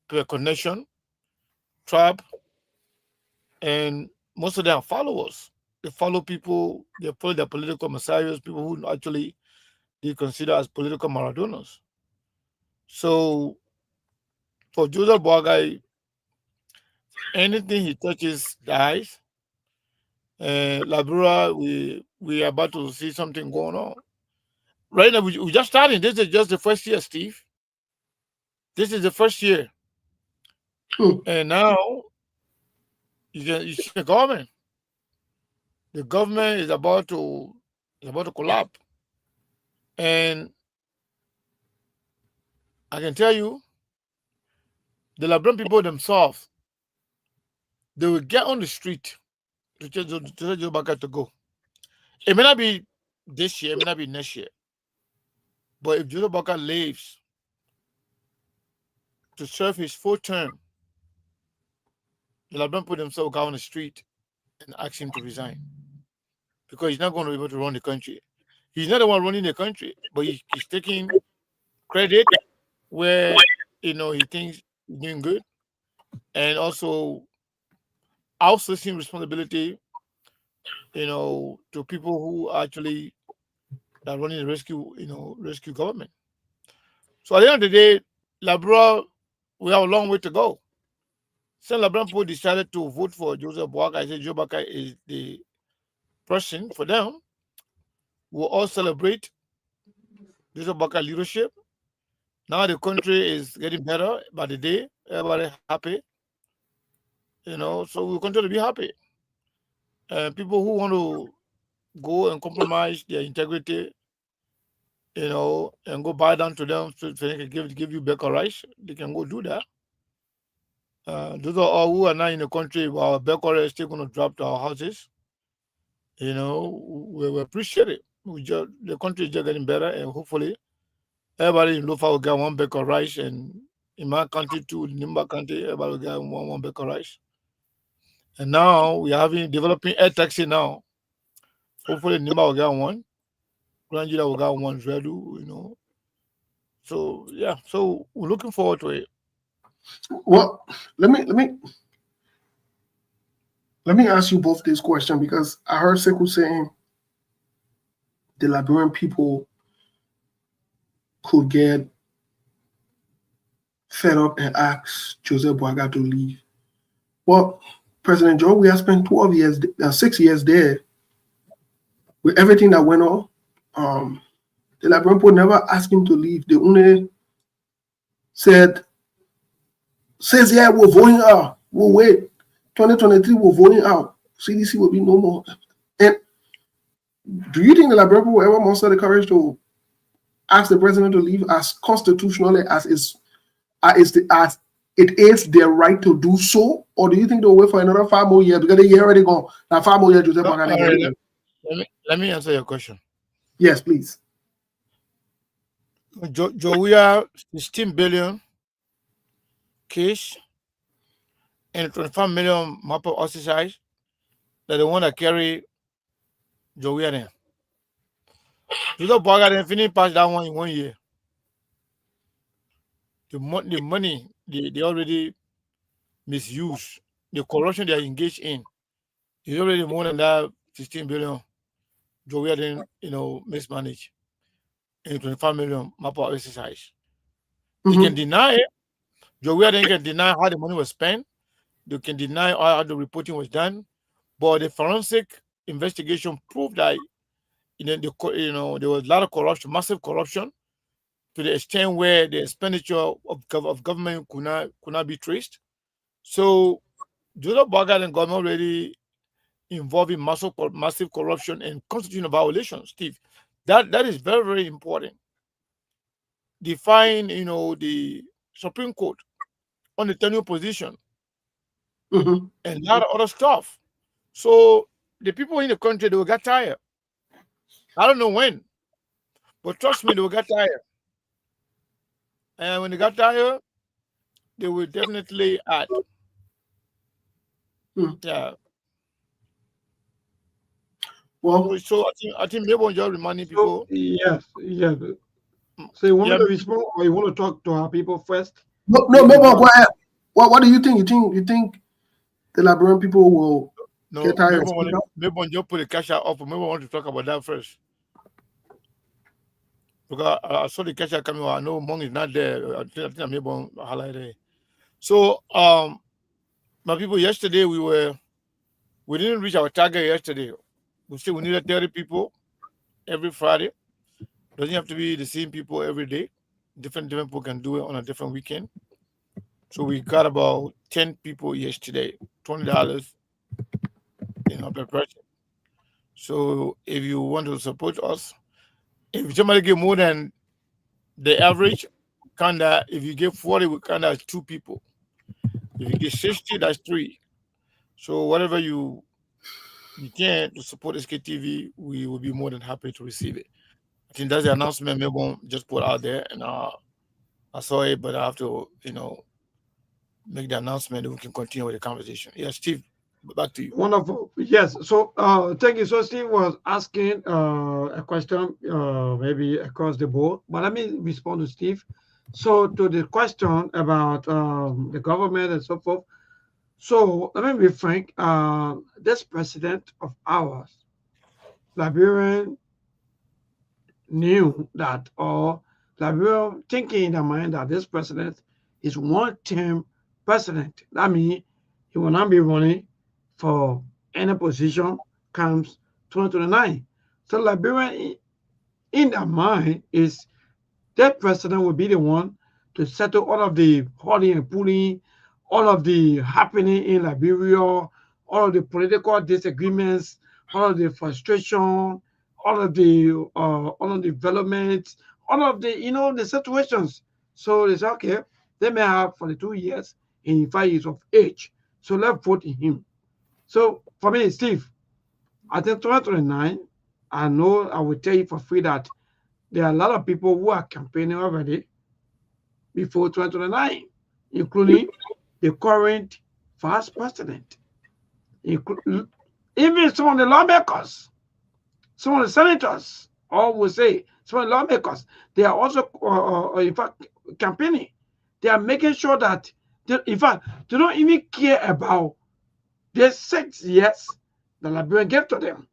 per connection, tribe, and most of them are followers. They follow people, they follow their political messiahs, people who actually they consider as political Maradonas. So for Joseph Boakai, anything he touches dies. Liberia, we are about to see something going on. Right now, we just starting. This is just the first year, Steve. This is the first year. And now, you see the government. The government is about to collapse. And I can tell you, the Liberian people themselves, they will get on the street to tell Joe Baka to go. It may not be this year, it may not be next year. But if Joe Baka leaves to serve his full term, the Liberian people themselves will go on the street and ask him to resign. Because he's not going to be able to run the country. He's not the one running the country, but he's taking credit where he thinks he's doing good, and also outsourcing responsibility, to people who actually are running the rescue government. So at the end of the day, Liberia, we have a long way to go. Some Liberian people decided to vote for Joseph Boakai. I said Joe Baka is the person for them. We'll all celebrate Joseph Baka leadership. Now the country is getting better by the day. Everybody happy. So we'll continue to be happy. People who want to go and compromise their integrity, and go buy down to them so they can give you back a rice, they can go do that. Those are all who are not in the country, our back is still going to drop to our houses. We appreciate it. The country is just getting better, and hopefully everybody in Lofa will get one bag of rice, and in my country too, in Nimba country, everybody will get one bag of rice. And now we are developing air taxi now. Hopefully Nimba will get one, Granjula will get one, Redu, So yeah, so we're looking forward to it. Well, let me ask you both this question, because I heard Sekou saying the Liberian people could get fed up and asked Joseph Boaga to leave. Well, President Joe, we have spent 12 years, 6 years there with everything that went on. The Liberian people never asked him to leave. They only says, yeah, we're voting out. We'll wait. 2023, we're voting out. CDC will be no more. And do you think the Liberian people will ever muster the courage to ask the president to leave as constitutionally as it is their right to do so? Or do you think they'll wait for another 5 more years because the year already gone? Now 5 more years, Joseph Boaga. Let me answer your question. Yes, please. We have 16 billion cash and 25 million map of exercise that the one that carry Joey there. Joseph Boaga then finish past that one in 1 year. The money they already misuse, the corruption they are engaged in is already more than that 16 billion. Joey then mismanage and 25 million map of exercise. They can deny it. Joey then can deny how the money was spent. They can deny how the reporting was done, but the forensic investigation proved that there was a lot of corruption, massive corruption, to the extent where the expenditure of government could not be traced. So Joseph Boaga and government already involved in massive corruption and constitutional violations. Steve, that is very, very important. Define the Supreme Court on the tenure position. And a lot of other stuff. So the people in the country, they will get tired. I don't know when, but trust me, they will get tired. And when they got tired, they will definitely add. Yeah. Well, so I think maybe we'll just reminding people. Yes. So you want me to respond, or you want to talk to our people first? No, go ahead. What do you think? You think the Liberian people will get tired? Maybe we'll just put the cash out up. Maybe we want to talk about that first. Because I saw the cash out coming. I know Mong is not there. I think I maybe will highlight it. So, my people, yesterday we didn't reach our target yesterday. We said we needed 30 people every Friday. Doesn't have to be the same people every day. Different people can do it on a different weekend. So we got about 10 people yesterday, $20 in blood pressure. So if you want to support us, if somebody give more than the average, if you give 40, we count as 2 people. If you get 60, that's 3. So whatever you can to support SKTV, we will be more than happy to receive it. I think that's the announcement maybe just put out there, and I saw it, but I have to, make the announcement and we can continue with the conversation. Yeah, Steve, back to you. Wonderful. Yes. So thank you. So Steve was asking a question, maybe across the board, but let me respond to Steve. So to the question about the government and so forth. So let me be frank. This president of ours, Liberian, knew that, or Liberian thinking in their mind that this president is one-term president. That means he will not be running for any position comes 2029. So Liberian in their mind is that president will be the one to settle all of the holding and pulling, all of the happening in Liberia, all of the political disagreements, all of the frustration, all of the developments, all of the the situations. So they say, okay, they may have 42 years and 5 years of age. So let's vote in him. So for me, Steve, I think 2029, I know I will tell you for free that there are a lot of people who are campaigning already before 2029, including the current vice president, even some of the lawmakers, some of the senators, or will say some of the lawmakers, they are also, in fact, campaigning. They are making sure that, in fact, they don't even care about the 6 years the Liberian gave to them.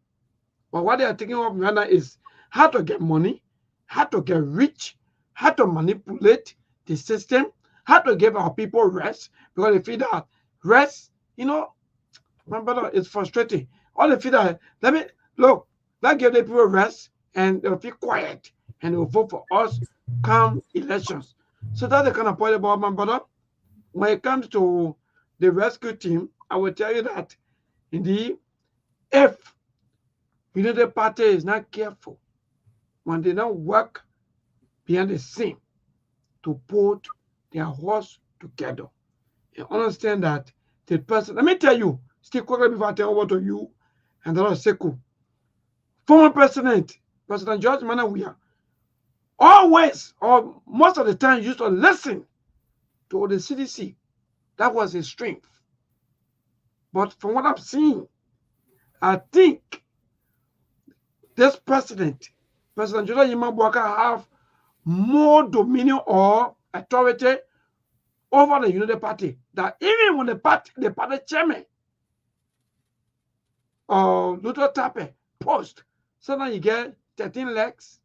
But what they are thinking of now is how to get money, how to get rich, how to manipulate the system, had to give our people rest because they feel that rest, my brother, it's frustrating. All they feel that, let's give the people rest and they'll feel quiet and they'll vote for us come elections. So that's the kind of point about my brother. When it comes to the rescue team, I will tell you that indeed, if the party is not careful, when they don't work behind the scene to put their horse together, you understand that the person, let me tell you, still quickly before I turn over to you and the Lord Seku, former President George Manawia, always or most of the time used to listen to the CDC. That was his strength. But from what I've seen, I think this President George Imabwaka, have more dominion or authority over the United Party that even when the party chairman or Luther Tappe post, sometimes you get 13 likes,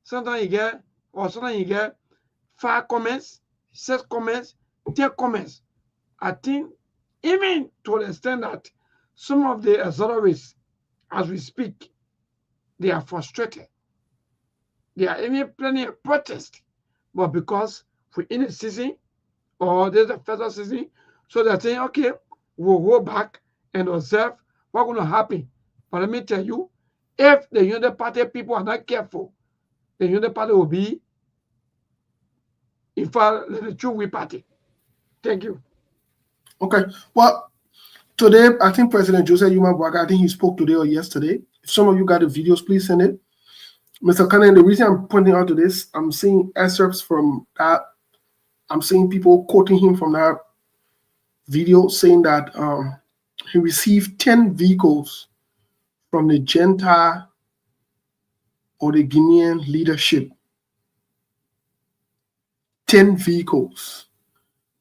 sometimes you get 5 comments, 6 comments, 10 comments. I think even to the extent that some of the authorities, as we speak, they are frustrated. They are even planning a protest, but because we're in a season or there's a federal season, so they're saying, okay, we'll go back and observe what's going to happen. But let me tell you, if the United Party people are not careful, the United Party will be, in fact, the true party. Thank you. Okay. Well, today, I think President Joseph Imabwaka, I think he spoke today or yesterday. If some of you got the videos, please send it. Mr. Cannon, the reason I'm pointing out to this, I'm seeing excerpts from that. I'm seeing people quoting him from that video saying that he received 10 vehicles from the Gentile or the Guinean leadership. 10 vehicles.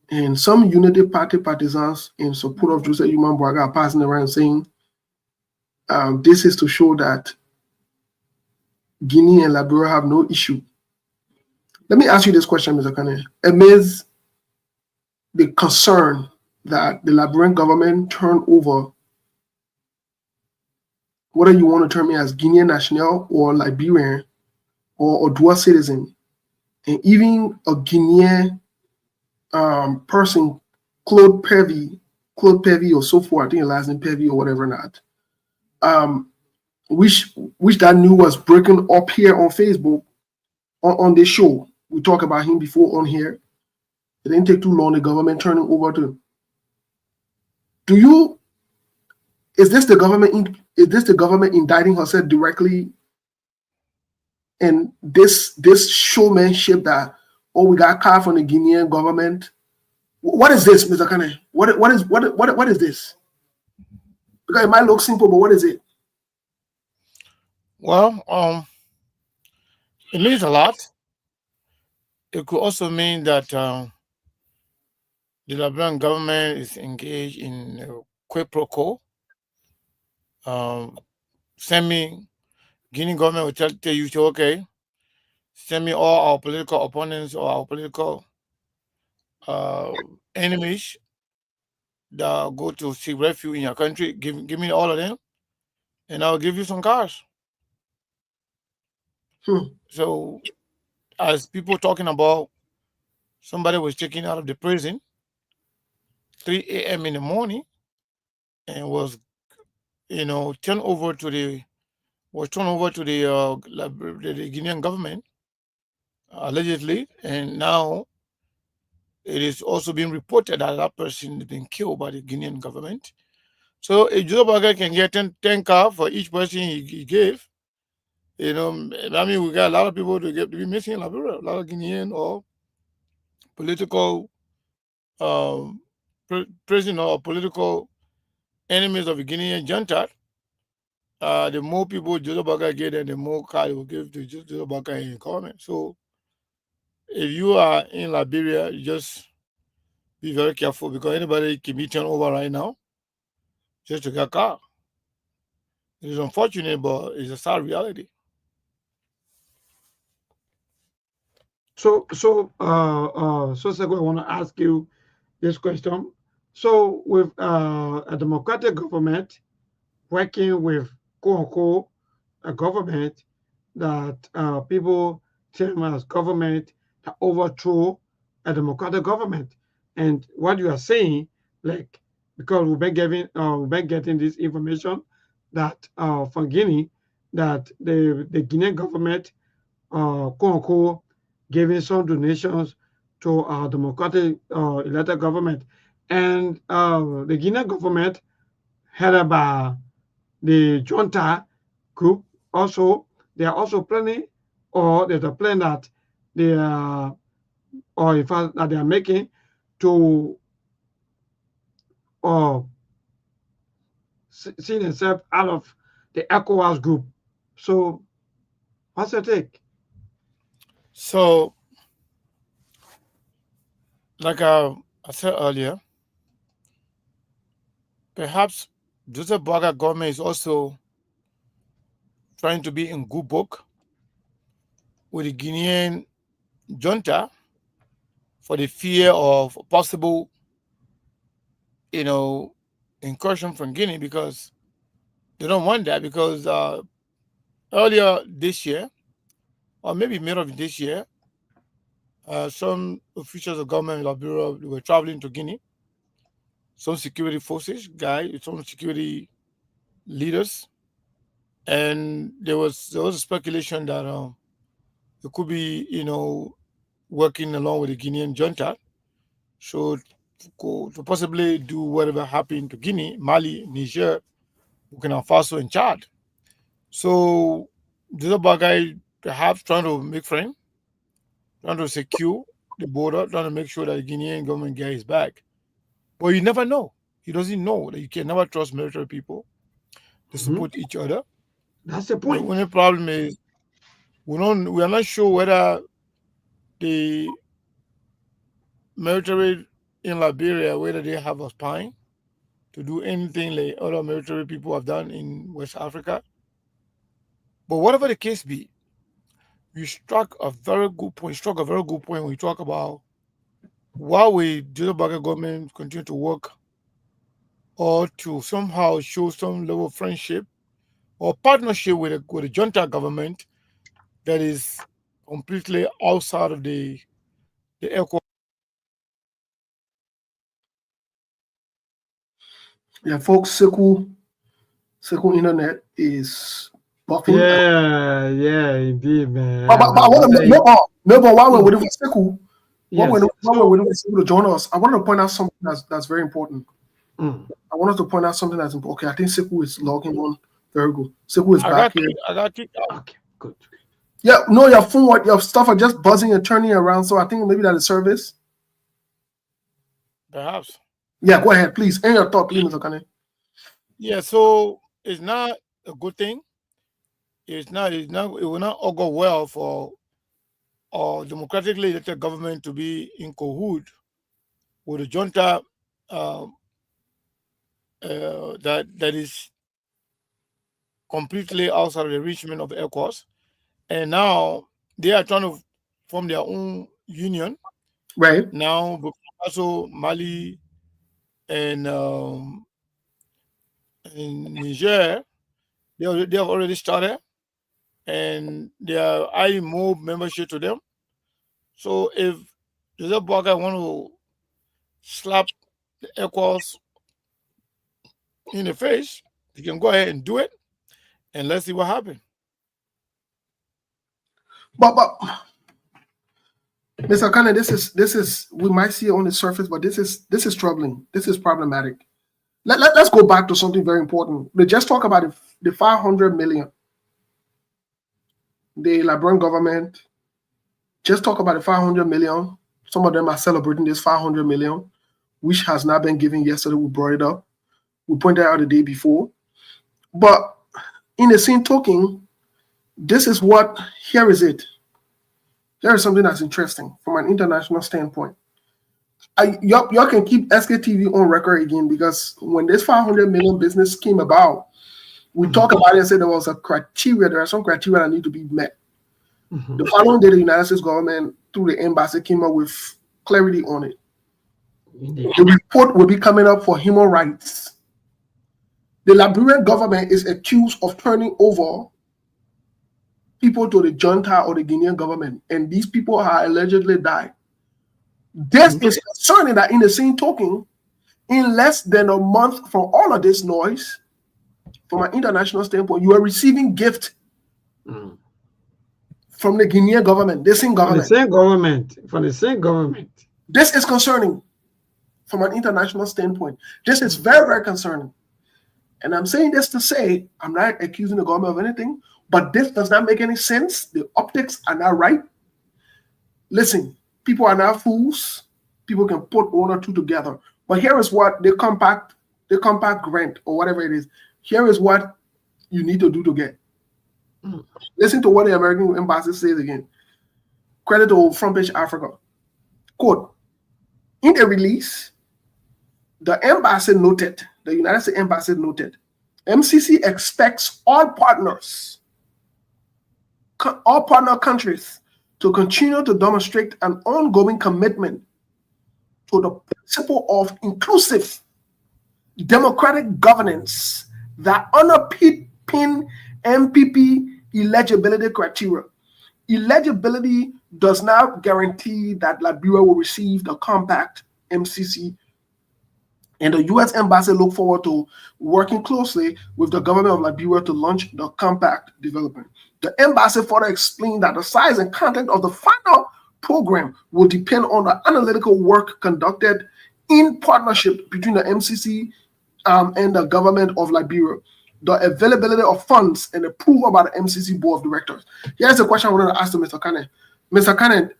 And some Unity Party partisans in support of Joseph Imabwaka are passing around saying this is to show that Guinea and Liberia have no issue. Let me ask you this question, Mr. Kane. Amidst the concern that the Liberian government turn over, whether you want to term me as Guinean national or Liberian or dual citizen, and even a Guinean person, Claude Pevy or so forth, I think the last name Pevy or whatever not, which that news was breaking up here on Facebook on this show. We talked about him before on here. It didn't take too long. The government turning over to. Is this the government indicting herself directly? And this showmanship that we got caught from the Guinean government. What is this, Mr. Kane? What is this? Because it might look simple, but what is it? Well, it means a lot. It could also mean that the Liberian government is engaged in quid pro quo. Send me, Guinea government will tell you, okay, send me all our political opponents or our political enemies that go to seek refuge in your country. Give me all of them, and I'll give you some cars. So, as people talking about, somebody was taken out of the prison 3 a.m. in the morning and was, turned over to the Guinean government allegedly, and now it is also being reported that that person has been killed by the Guinean government. So if Joe Biden can get 10 cars for each person he gave, we got a lot of people to be missing in Liberia, a lot of Guinean or political prisoner or political enemies of the Guinean junta. The more people Joe Biden get, and the more cars he will give to Joe Biden in government. So if you are in Liberia, you just be very careful because anybody can be turned over right now just to get a car. It is unfortunate, but it's a sad reality. So Seko, I want to ask you this question. So with a democratic government working with quote unquote a government that people term as government that overthrow a democratic government. And what you are saying, like, because we've been getting this information that from Guinea, that the Guinean government, quote unquote, giving some donations to our democratic elected government, and the Guinean government headed by the junta group also, they are also planning, or there's a plan that they are, or in fact that they are making to uh, see themselves out of the ECOWAS group. So what's your take? So, like I said earlier, perhaps Joseph Boaga government is also trying to be in good book with the Guinean junta for the fear of possible, incursion from Guinea, because they don't want that, because earlier this year, or maybe middle of this year, some officials of government Liberia were traveling to Guinea. Some security forces, some security leaders, and there was a speculation that it could be, working along with the Guinean junta, so to possibly do whatever happened to Guinea, Mali, Niger, Burkina Faso, and Chad. So this about guy perhaps trying to make friends, trying to secure the border, trying to make sure that the Guinean government gets his back. But you never know. He doesn't know that you can never trust military people to support each other. That's the The point. only problem is we are not sure whether the military in Liberia, whether they have a spine to do anything like other military people have done in West Africa. But whatever the case be, you struck a very good point. When you talk about why we the Baga government continue to work, or to somehow show some level of friendship or partnership with the junta government that is completely outside of the ECO. Yeah, folks, Seku internet is buffing. Yeah, indeed, man. But I want to no, but while we're waiting for Seku, while Yes. we're waiting for Seku to join us, I want to point out something that's very important. Mm. I want us to point out something that's important. Okay, I think Seku is logging on. Very good. Seku is back here. I got kicked out. Okay, good. Yeah, no, your phone, your stuff are just buzzing and turning around. So I think maybe that is service. Perhaps. Yeah, go ahead, please. End your thought, please, Mr. Kane. Yeah, so it's not a good thing. It will not augur well for our democratically elected government to be in cahoot with a junta that is completely outside of the reachment of the ECOWAS. And now they are trying to form their own union. Right. Now, Burkina Faso, Mali, and in Niger, they have already started, and they are adding more membership to them. So if Joseph Boakai want to slap the ECOWAS in the face, he can go ahead and do it, and let's see what happens. But Mr. Kane, this is we might see it on the surface, but this is troubling. This is problematic. Let's go back to something very important. They just talk about the 500 million. The Liberian government just talk about the 500 million. Some of them are celebrating this 500 million, which has not been given yesterday. We brought it up. We pointed out the day before. But in the same token, this is what, here is it. There is something that's interesting from an international standpoint. Y'all can keep SKTV on record again, because when this 500 million business came about, we talked about it and said there are some criteria that need to be met. The following day, the United States government through the embassy came up with clarity on it. Indeed. The report will be coming up for human rights. The Liberian government is accused of turning over people to the junta or the Guinean government, and these people are allegedly died. This is concerning that in the same token, in less than a month from all of this noise, from an international standpoint, you are receiving gift from the Guinean government, the same From the government. same government. From the same government. This is concerning from an international standpoint. This is very, very concerning. And I'm saying this to say, I'm not accusing the government of anything, but this does not make any sense. The optics are not right. Listen, people are not fools. People can put one or two together. But here is what the compact grant or whatever it is. Here is what you need to do to get. Listen to what the American embassy says again. Credit to Front Page Africa. Quote, in the release, the United States Embassy noted, MCC expects all partner countries to continue to demonstrate an ongoing commitment to the principle of inclusive democratic governance that underpin MPP eligibility criteria. Eligibility does not guarantee that Liberia will receive the compact MCC, and the U.S. Embassy look forward to working closely with the government of Liberia to launch the compact development. The embassy further explained that the size and content of the final program will depend on the analytical work conducted in partnership between the MCC and the government of Liberia, the availability of funds, and approval by the MCC board of directors. Here's a question I wanted to ask to Mr. Cannon. Mr. Cannon,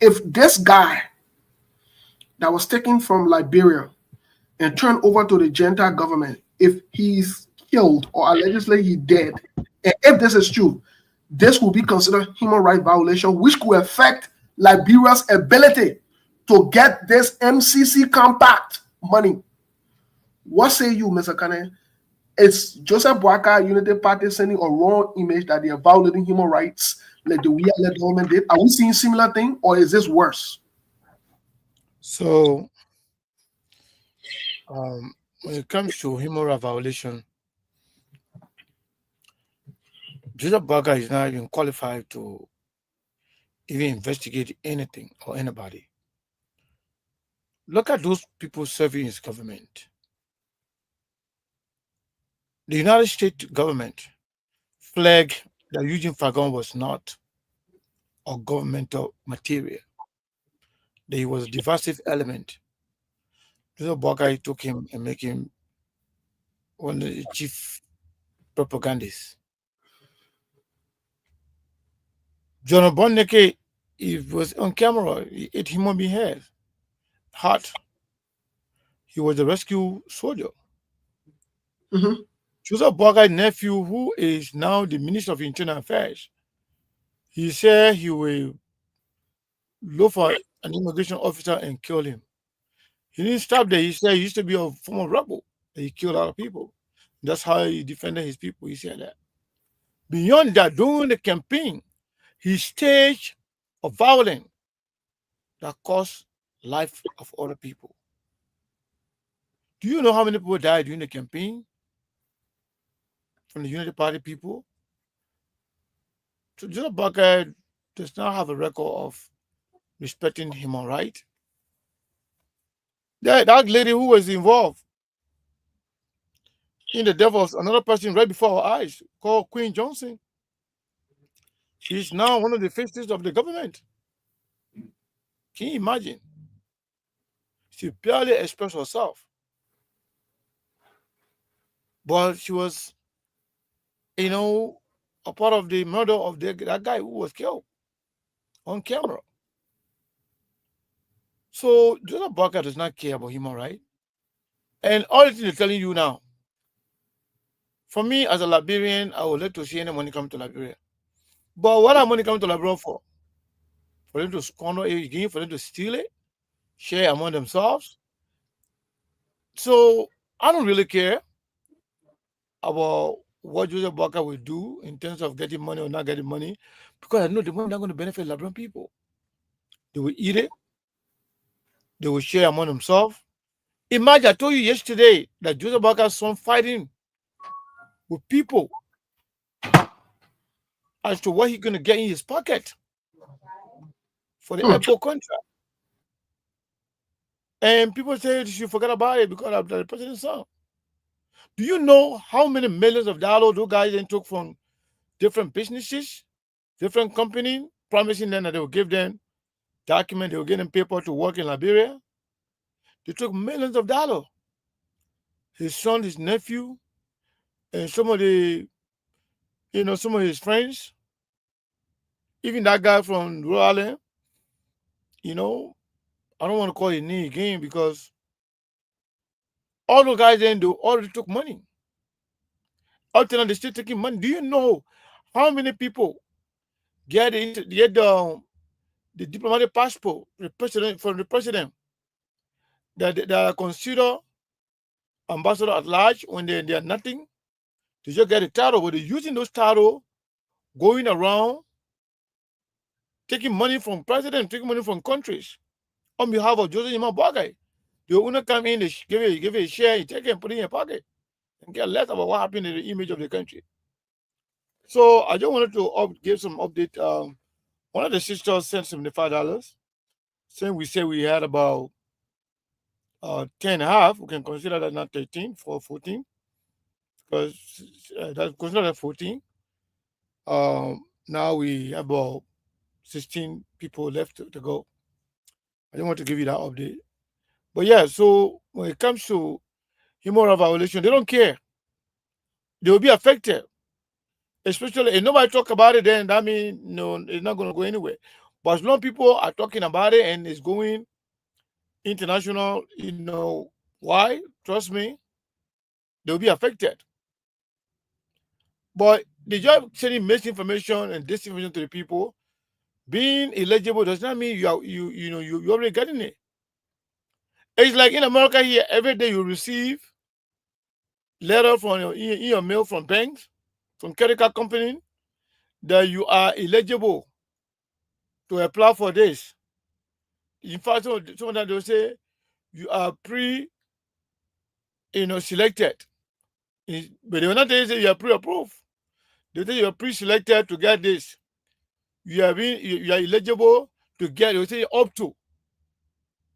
if this guy that was taken from Liberia and turned over to the junta government, if he's killed or allegedly he's dead, and if this is true, this will be considered human rights violation, which could affect Liberia's ability to get this MCC compact money. What say you, Mr. Kane? Is Joseph Boakai Unity Party sending a wrong image that they are violating human rights like the Wiyale government did? Are we seeing similar thing, or is this worse? So, when it comes to human rights violation, Joseph Boakai is not even qualified to even investigate anything or anybody. Look at those people serving his government. The United States government flag that Eugene Fagon was not a governmental material, that he was a divisive element. Joseph Boakai took him and made him one of the chief propagandists. John Bonneke, he was on camera, he ate human being hair, heart. He was a rescue soldier. Joseph Boakai's nephew, who is now the Minister of Internal Affairs, he said he will look for an immigration officer and kill him. He didn't stop there. He said he used to be a former rebel. He killed a lot of people. That's how he defended his people. He said that. Beyond that, during the campaign, he staged a violence that cost life of other people. Do you know how many people died during the campaign from the Unity Party people? So Joseph Boakai does not have a record of respecting human rights. That lady who was involved in the death was another person right before our eyes called Queen Johnson. She's now one of the faces of the government. Can you imagine? She barely expressed herself. But she was, a part of the murder of that guy who was killed on camera. So Joseph Boakai does not care about human rights. And all the things they're telling you now, for me as a Liberian, I would like to see any money come to Liberia. But what are money coming to Liberia for? For them to squander it again, for them to steal it, share among themselves. So I don't really care about what Joseph Boakai will do in terms of getting money or not getting money. because I know the money not going to benefit Liberian people. They will eat it. They will share among themselves. Imagine, I told you yesterday that Joseph Barker's son fighting with people as to what he's going to get in his pocket for the airport contract. And people say you should forget about it because of the president's son. Do you know how many millions of dollars those guys then took from different businesses, different companies, promising them that they will give them documents, they will give them paper to work in Liberia? They took millions of dollars. His son, his nephew, and some of the, some of his friends, even that guy from Rhode Island, I don't want to call his name again because all those guys then do already took money. Up till now, they're still taking money. Do you know how many people get the diplomatic passport from the president that are considered ambassador at large when they are nothing? They just get a title, but they're using those titles, going around, taking money from president, taking money from countries on behalf of Joseph Barker. They will not come in, they give it a share, you take it and put it in your pocket and get less about what happened in the image of the country. So I just wanted to give some update. One of the sisters sent $75, saying we had about 10.5. We can consider that not 13 for 14, because that's considered that 14. Now we have about 16 people left to go. I don't want to give you that update. But yeah, so when it comes to human rights violation, they don't care. They will be affected. Especially if nobody talk about it, then that means it's not going to go anywhere. But as long as people are talking about it and it's going international, why? Trust me, they'll be affected. But they just sending misinformation and disinformation to the people. Being eligible does not mean you're already getting it. It's like in America here, every day you receive letter from your mail from banks, from credit card company, that you are eligible to apply for this. In fact, sometimes they'll say you are selected. But they will not say you are pre-approved. They say you are pre-selected to get this. You are eligible to get, they will say up to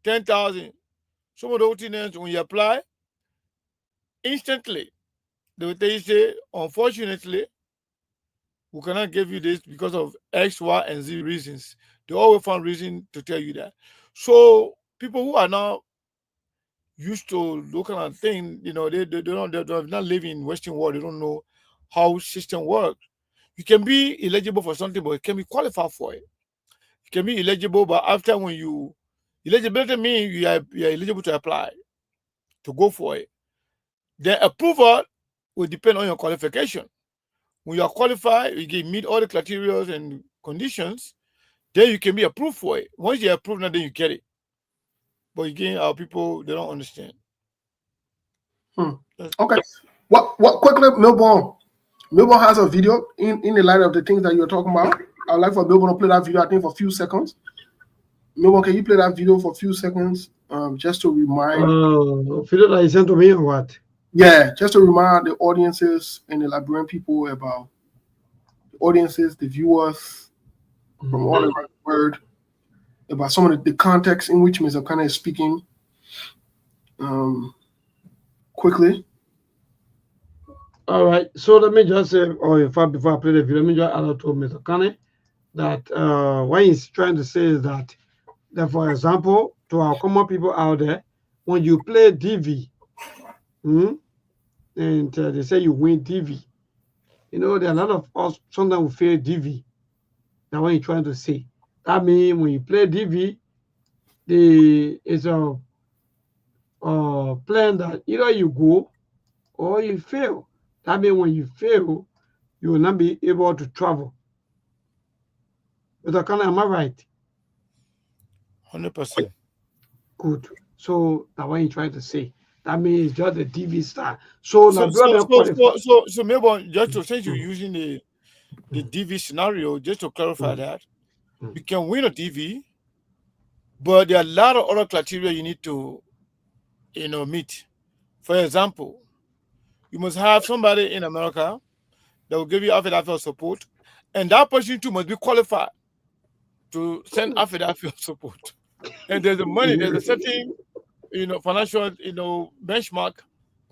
10,000. Some of those things, when you apply, instantly, they will say, unfortunately, we cannot give you this because of X, Y, and Z reasons. They always find reason to tell you that. So people who are now used to looking at things, they're not living in Western world. They don't know how system works. You can be eligible for something, but you can be qualified for it. You can be eligible, but after eligibility means you are eligible to apply, to go for it. The approval will depend on your qualification. When you are qualified, you meet all the criteria and conditions, then you can be approved for it. Once you're approved, now then you get it. But again, our people, they don't understand. Okay. What quickly, Melbourne has a video in the light of the things that you're talking about. I'd like for Melbourne to play that video, I think, for a few seconds. Melbourne, can you play that video for a few seconds? Just to remind video that you sent to me or what? Yeah, just to remind the audiences and the Liberian people about the audiences, the viewers from all around the world, about some of the context in which Mr. Kana is speaking. Quickly. All right. So let me just say, before I play the video, let me just add to Mr. Kane that what he's trying to say is that, for example, to our common people out there, when you play DV, and they say you win DV, there are a lot of us sometimes we fail DV. That's what he's trying to say. That means when you play DV, it's a plan that either you go or you fail. That means when you fail, you will not be able to travel. Mr. Kana, am I right? 100%. Good. So that's what he's trying to say. That means just the DV star. So maybe just to since you're using the DV scenario, just to clarify that, you can win a DV, but there are a lot of other criteria you need to, meet. For example, you must have somebody in America that will give you affidavit of support, and that person too must be qualified to send affidavit of support. And there's a certain, financial, benchmark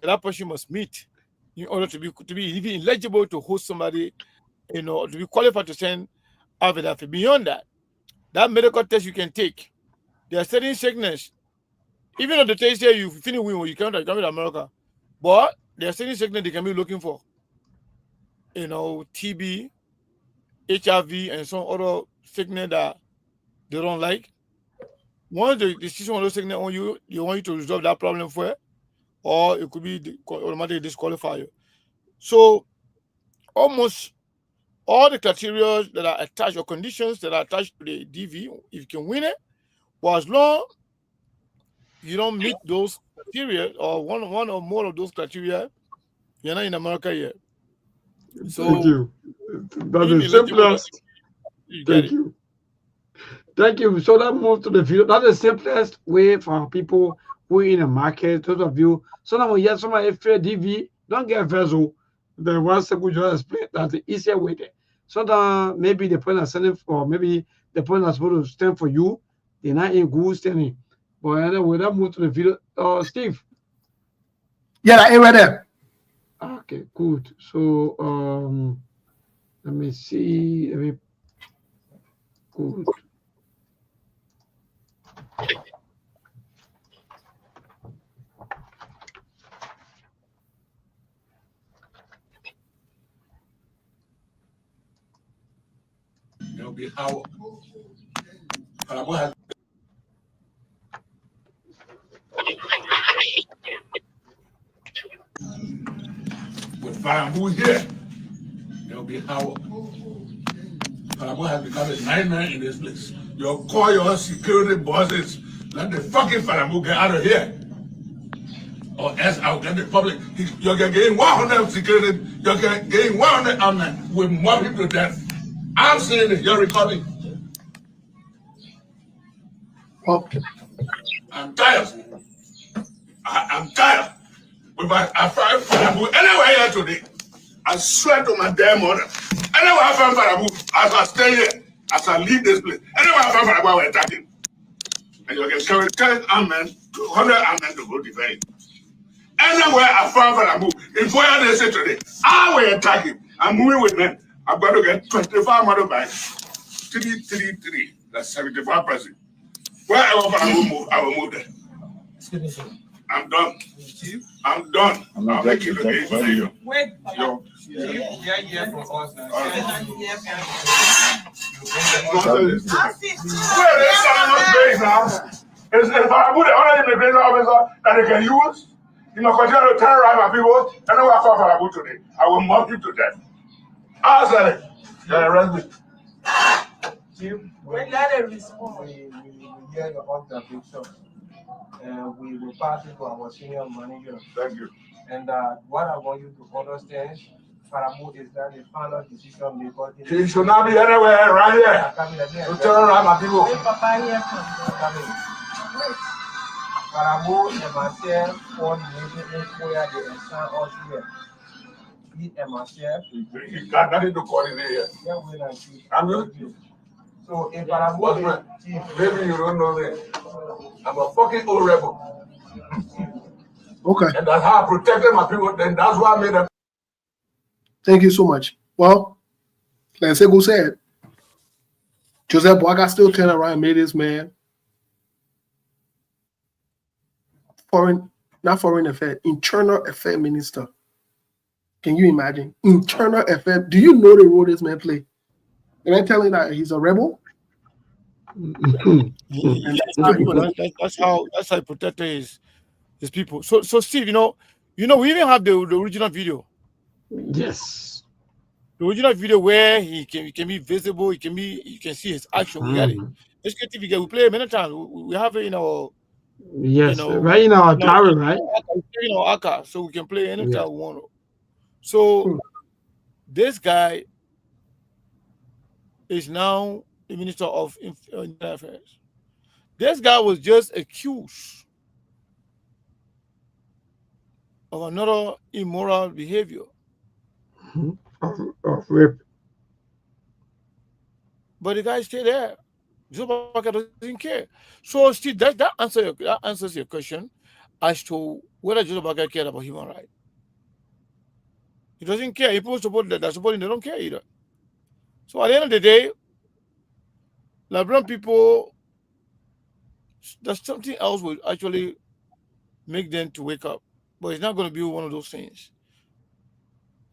that person must meet in order to be even eligible to host somebody, to be qualified to send affidavit. Beyond that medical test you can take. There are certain sickness. Even though the test here you finish with, you come to America, but there are certain sickness they can be looking for. TB, HIV, and some other sickness that they don't like. Once the decision on those sickness on you, they want you to resolve that problem for it, or it could be automatically disqualify you. So almost all the criteria that are attached or conditions that are attached to the DV, if you can win it, but as long you don't meet those criteria or one or more of those criteria, you're not in America yet. So thank you. That's the simplest. Thank you. Thank you. So that move to the video. That's the simplest way for people who are in the market. Those of you, sometimes when you have somebody fair DV, don't get vessel. The one second just explain that's the easier way there. Sometimes maybe the point is sending for, maybe the point is supposed to stand for you, they're not in good standing. But anyway, that move to the video. Steve. Yeah, I ain't right there. Okay, good. So let me see. Good. There'll be how with Farambu here, there'll be how Farambu has become a nightmare in this place. You call your security bosses, let the fucking Farambu get out of here. Or else I'll get the public. You're getting 100 security, you're getting 100 armed with more people to death. I'm saying it, you're recording. Okay. I'm tired. I'm tired. I find Farambu anywhere here today. I swear to my damn mother. Anywhere I find Farambu, as I stay here, as I leave this place, anywhere I find Farambu, I will attack him. And you can carry 10 armed men, 100 armed men to go defend him. Anywhere I find Farambu, in 4 days today, I will attack him. I'm moving with men. I'm going to get 25 motorbikes. 333. That's 75%. Wherever Farambu move, I will move there. I'm done. I'm done. I'll make it again for you. Wait, Yo. yeah, from us. Where is someone's base now? Is Farambu the only immigration officer that they can use? You know, continue to terrorize my people. I know I fought Farambu today. I will mock you to death. I said it. You're arrested. When let it respond. We hear your observation. We will pass it to our senior manager. Thank you. And what I want you to understand, Farambu is that the final decision maker. He should not be anywhere around here to terrorize my people. Wait, Papa, here from. Farambu and myself for the meeting where they assign us here. He and myself. He got nothing to coordinate here. Yeah, we like you. I'm you. So if Farambu Maybe you don't know that. I'm a fucking old rebel. Okay. And that's how I protected my people. Then that's why I made them. Thank you so much. Well, like Sego said, Joseph Boaga still turned around and made this man not foreign affairs, internal affairs minister. Can you imagine? Internal affairs. Do you know the role this man play? Am I telling that he's a rebel? That's how he protected his people. So Steve, we even have the original video. Yes. The original video where he can be visible, you can see his action. We got it. SKTV, we play it many times. We have it in our right in our tower, right? In our archive, so we can play anytime we want to. So this guy is now the Minister of Internal Affairs. This guy was just accused of another immoral behavior. Of rape. But the guy stayed there. Joe Biden doesn't care. So still that answers your question as to whether Joe Biden cared about human rights. He doesn't care. People support that supporting they don't care either. So at the end of the day, Liberian people, there's something else will actually make them to wake up. But it's not going to be one of those things.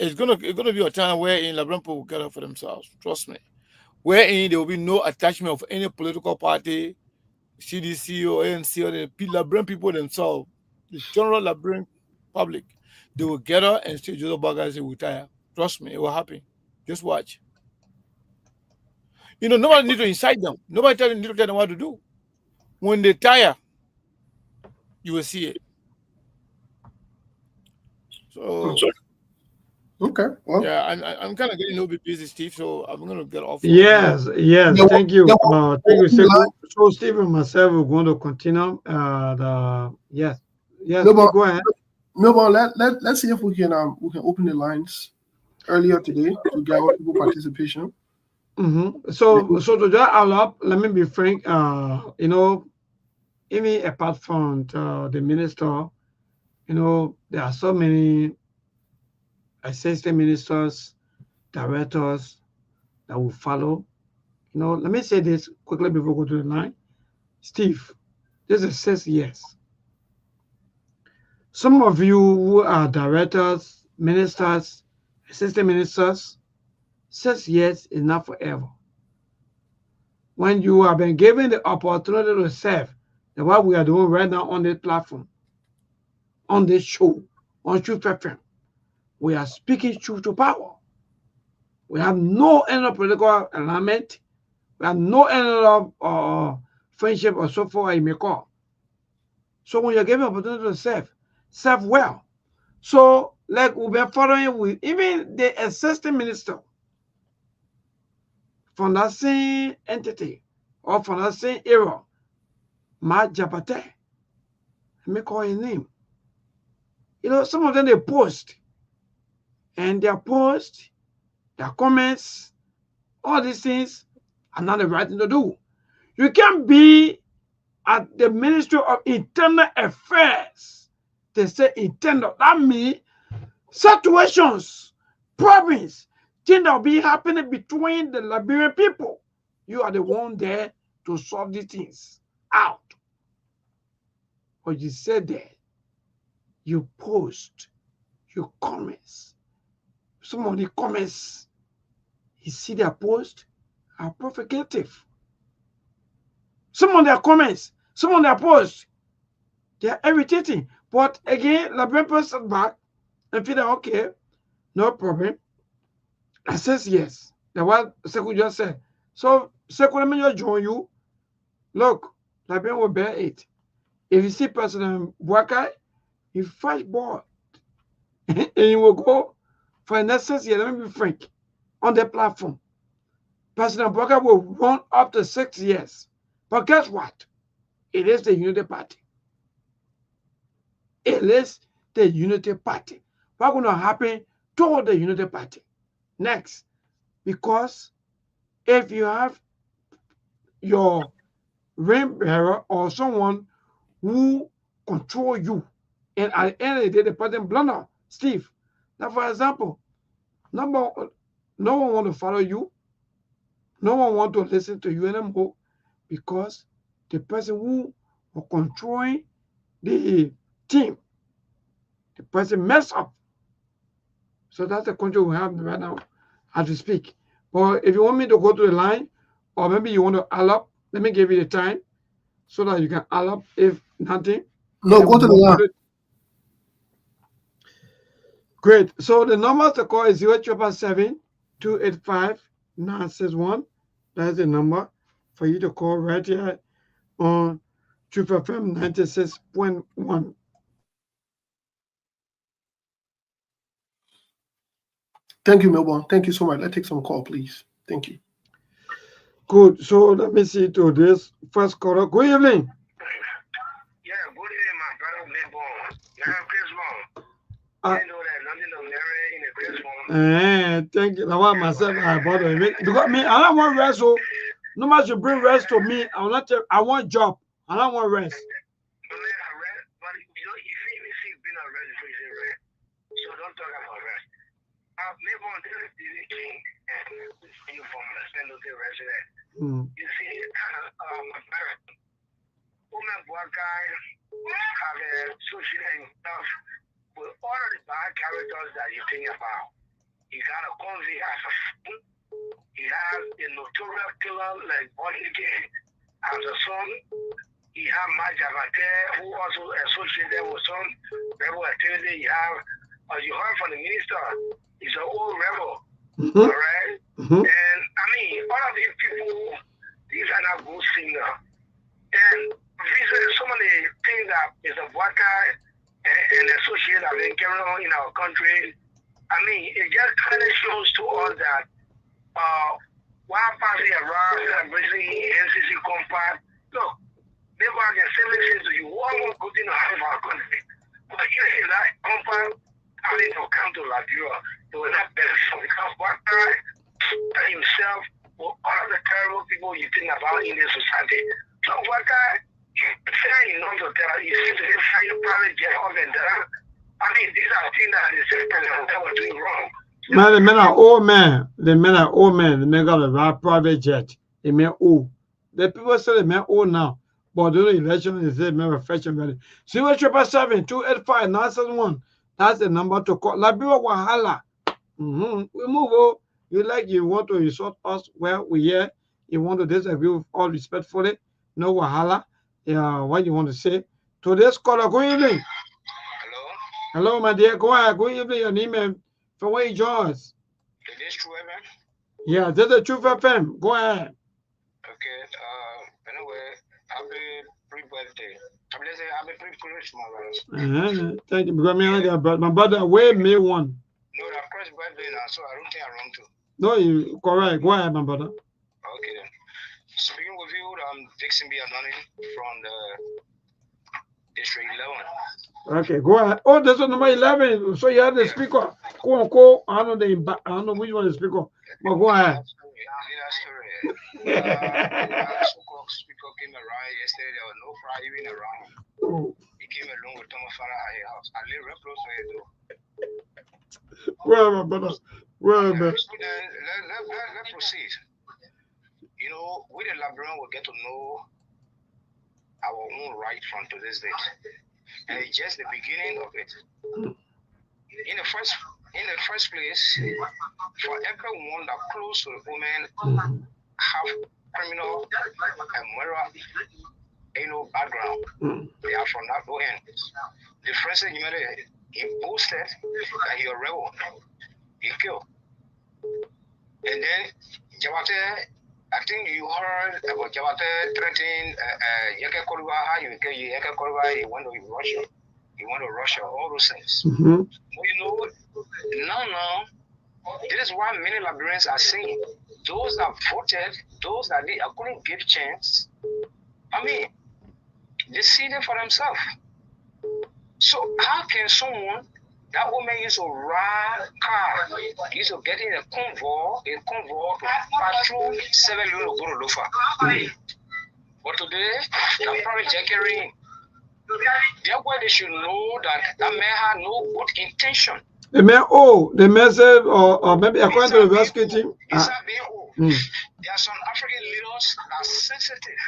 It's gonna be a time wherein Liberian people will get up for themselves. Trust me. Wherein there will be no attachment of any political party, CDC or ANC or the Liberian people themselves, the general Liberian public, they will get up and say Joseph Baga will retire. Trust me, it will happen. Just watch. Nobody need to incite them. Nobody need to tell them what to do. When they tire, you will see it. So Okay. Well, yeah, I'm kind of getting a little bit busy, Steve. So I'm gonna get off. Yes, yes. Yeah, Thank you. well, Thank you, open the Sekou. line. So Steve and myself are going to continue. Yes. Yes, Milburn, Steve, go ahead. Milburn, let's see if we can open the lines earlier today to get our people participation. So to just all up, let me be frank. Even apart from the minister, there are so many assistant ministers, directors that will follow. Let me say this quickly before we go to the line. Steve, this is 6 years. Some of you who are directors, ministers, assistant ministers, 6 years is not forever. When you have been given the opportunity to serve, that's what we are doing right now on this platform, on this show, on Truth FM, we are speaking truth to power. We have no any political alignment. We have no any friendship or so forth you may call. So when you're given opportunity to serve well. So like we've been following with even the assistant minister from that same entity or from that same era, Matt Japate. Let me call his name. Some of them they post, and their post, their comments, all these things are not the right thing to do. You can't be at the Ministry of Internal Affairs. They say internal. That means situations, problems, things that will be happening between the Liberian people. You are the one there to solve these things out. But you said that you post your comments. Some of the comments, you see their post are provocative. Some of their comments, some of their posts, they are irritating. But again, Liberian people sit back and feel that, okay, no problem. I says yes. That's what Sekou just said. So, Sekou, let me just join you. Look, Liberian will bear it. If you see President Bouakai, he fight ball. And you will go for the next 6 years, let me be frank, on the platform. President Bouakai will run up to 6 years. But guess what? It is the Unity Party. It is the Unity Party. What's going to happen to the Unity Party? Next, because if you have your reign bearer or someone who control you, and at the end of the day, the president blunder, Steve. Now, for example, no one want to follow you. No one want to listen to you anymore because the person who was controlling the team, the person messed up. So that's the country we have right now as we speak. But if you want me to go to the line, or maybe you want to all up, let me give you the time so that you can all up if nothing. No, go to the line. Great. So the number to call is 077-285-961. That's the number for you to call right here on Truth FM 96.1. Thank you, Melbourne. Thank you so much. Let's take some call, please. Thank you. Good. So let me see to this first caller. Good evening. Yeah, good evening, my brother. Merry Christmas. Uh, You know that nothing of Merry in the Christmas. Thank you. Now, what myself, I bother me because me, I don't want rest. So no matter you bring rest to me, I will not. I want job. I don't want rest. But man, I read, but you know, you see, been a rest before you say rest. So don't talk about rest. Maybe on this king and you from the stand of the resident. You see, my parents, woman, black guy, have a social and stuff with all of the bad characters that you think about. He got a convict as a son. He has a notorious killer like Bonnie Gay as a son. He has Majavate, who also associated with some rebel activity. You have, as you heard from the minister, he's an old rebel. All right? And I mean, all of these people, these are not good singers. And these are some of the things that is a black guy and associate have been carrying on in our country. I mean, it just kind of shows to us that while passing around and basically NCC compact, look, maybe I can say listen to you, one more good thing to have our country. But in that compact, having to come to Liberia, they will not benefit because black guy himself or all of the terrible people you think about in this society. So black guy, saying not to tell you, see you probably get off and down. I mean, these are things that the system that were doing wrong. Man, the men are old men. The men are old men. The men got a private jet. They men old. The people say the men old now. But during the election, they say men were fresh and ready. 077-285-971. That's the number to call. Liberia Wahala. We move on. You want to insult us? Well, we here. You want to disagree with all respectfully? No Wahala. Yeah, what you want to say? Today's caller, good evening. Hello? Hello, my dear. Go ahead. Good evening. Your name from where you join us? It is true, man. Yeah, this is the Truth FM. Go ahead. Okay. Anyway, happy pre-birthday. I'm going to say happy pre-Christmas. Thank you. Because my brother way May 1. No, of course, birthday now, so I don't think I'm wrong too. No, you correct. Go ahead, my brother. Okay then. Speaking with you, I'm Dixon B. Anani from the District 11. Okay, go ahead. Oh, this is number 11. So you have the speaker. Go. I don't know which one is the speaker. But go ahead. So-called speaker came around yesterday. There was no fry even around. He came along with Thomas Farah at his house. I live real close to it though. Well, my brother. Well, man. Let's proceed. You know, we the Liberian will get to know our own right from today's date. And it's just the beginning of it. In the first place, for everyone that close to the woman have criminal and moral background. They are from that end. The first thing he boasted that he a rebel. He killed. And then Jawate, I think you heard about Jawate threatening Yeke Koluba, how you get Yeke Koluba, he went to Russia. He went to Russia, all those things. But you know, now, this is why many Liberians are saying, those that voted, those that they couldn't give chance, I mean, they see them for themselves. So how can someone, that woman used to ride car, used to get in a convoy to patrol 7 little go to Lofa. But today, they're probably jackering. Therefore, they should know that that man had no good intention. The man said, or maybe according to the rescue team. There are some African leaders that are sensitive,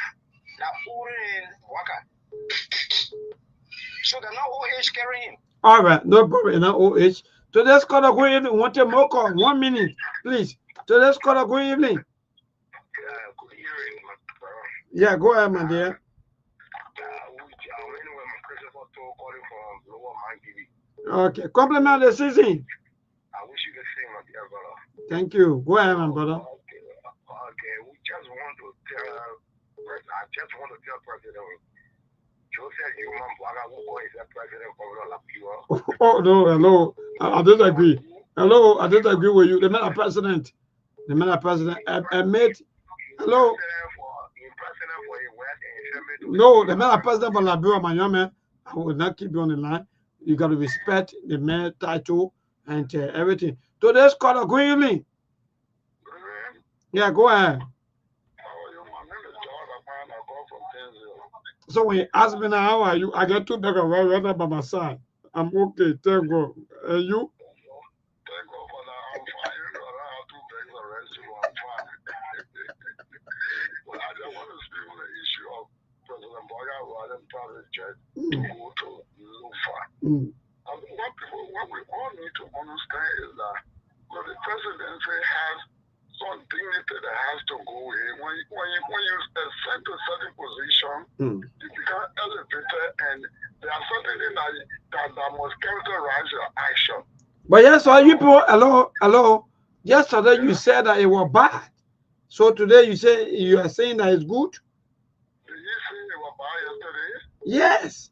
that in Waka. So they're not old age carrying him. All right, no problem. Not old age. Today's caller, good evening. Want a more call? 1 minute, please. Today's caller, good evening. Good evening, my brother. Yeah, go ahead, my dear. Okay, compliment the season. I wish you the same, my dear brother. Thank you. Go ahead, my brother. Okay. We just want to tell President Joseph Human Blaga, who is the president of Liberia. Oh, no, hello. I disagree. Hello, I disagree with you. The man are president. I Hello. No, the man president for Liberia, my young man, I will not keep you on the line. You got to respect the man title and everything. Today's caller, good evening. Yeah, go ahead. So when you ask me now, how are you? I get two back right by my side. I'm okay, thank God. And you? Thank God for that. I'm fine. You know, I don't have two bags of rest. I'm fine. But I just want to speak on the issue of President Boga rather than private jet to go to Lufa. I mean, what we all need to understand is that the presidency has some dignity that has to go in. When you ascend to a certain position, you become elevated, and there are certain things that must characterize your action. But yes, so you people, hello. Yesterday you said that it was bad. So today you are saying that it's good? Did you say it was bad yesterday? Yes.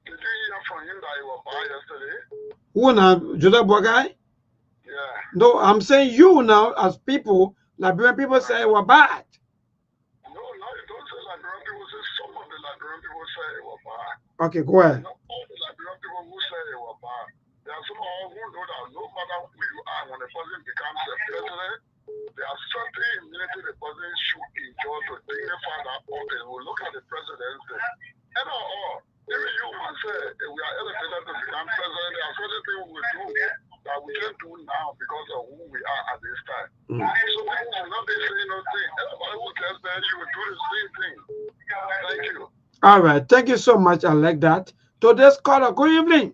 Did you hear from him that it was bad yesterday? Who now? Joseph Bogai? Yeah. No, I'm saying you now, as people, Liberian people say it was bad. No, you don't say Liberian people. Say some of the Liberian people say it was bad. Okay, go ahead. Not all the Liberian people who say it was bad. There are some who know that no matter who you are, when a person becomes a president, there are certain immunity the person should enjoy to dignify that office. We look at the presidency. And all, even you want to say we are elevated to become president, there are certain things we do that we can't do now because of who we are at this time. So people will not be saying nothing. Everybody who gets there, you will do the same thing. Thank you. All right, thank you so much. I like that. Today's caller, good evening.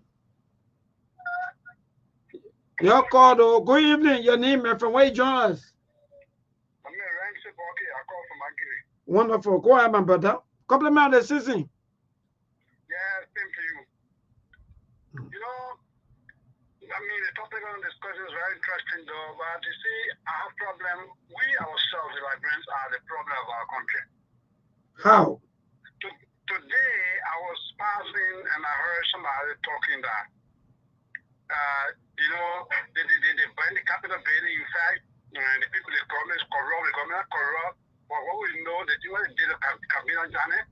Your call, good evening. Your name and from where you join us? I'm here, Ranks Boki. I call from Agiri. Wonderful. Go ahead, my brother. Compliment the season. Yeah, same to you. You know, I mean, the topic on discussion is very interesting, though. But you see, our problem, we ourselves, the Liberians, are the problem of our country. How? Today, I was passing and I heard somebody talking that, you know, they burn the Capitol building. In fact, the people, the government is corrupt, the government is corrupt. But what we know, the thing they did the Cabinet Janet,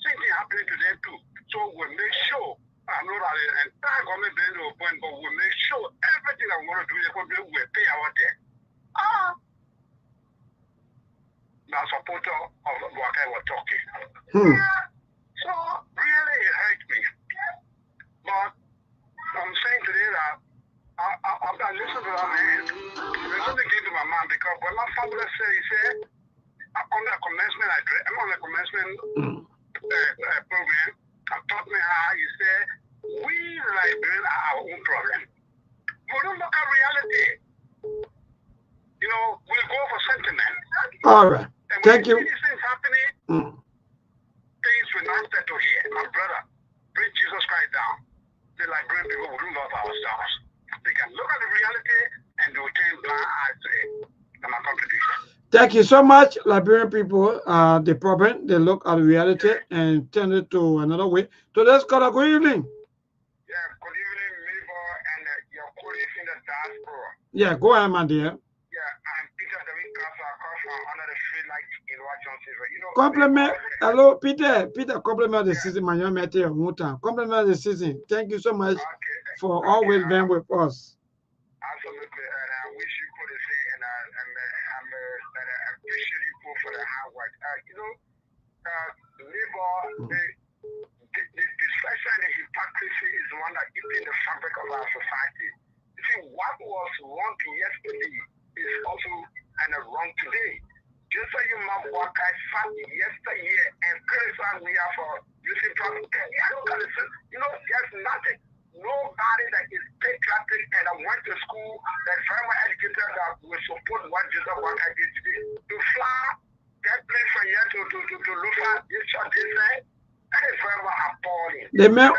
same thing happening to them too. So we make sure, I know that the entire government building will burn, but we make sure everything that we want to do, we pay our debt. Now, supporter of what I was talking. So, really, it hurt me. But I'm saying today that I listen to that man. There's something to my mind because when my father said, he said, on the commencement address, I'm on the commencement program, I taught me how he said, we Liberians are our own problem. We don't look at reality. You know, we go for sentiment. All right. And thank you. These things happening, things will not settle here. My brother, bring Jesus Christ down. The Liberian people will love ourselves. They can look at the reality and they will turn blind eyes to it. That's my contribution. Thank you so much, Liberian people. The problem, they look at reality and turn it to another way. So let's call a good evening. Yeah, good evening, Mabel, and your colleagues in the diaspora. Yeah, go ahead, my dear. Yeah, I'm Peter David Casa. I come from under the street like in Washington. You know, Compliment. Hello, Peter. Peter, compliment the season. My young man, one time. Compliment the season. Thank you so much for always being with us. Absolutely, and I wish you could have said, and I appreciate you for the hard work. You know, labor, the distraction and the hypocrisy is the one that eating the fabric of our society. You see, what was wrong yesterday is also wrong today. Just like your mom walked out yesterday and criticized me for using public. You know, there's nothing. Nobody that is patriotic and that went to school that's very well educated that will support what Joseph Walker did today. To fly that place from here to Lufa, this shot this say, that is very well appalling. They may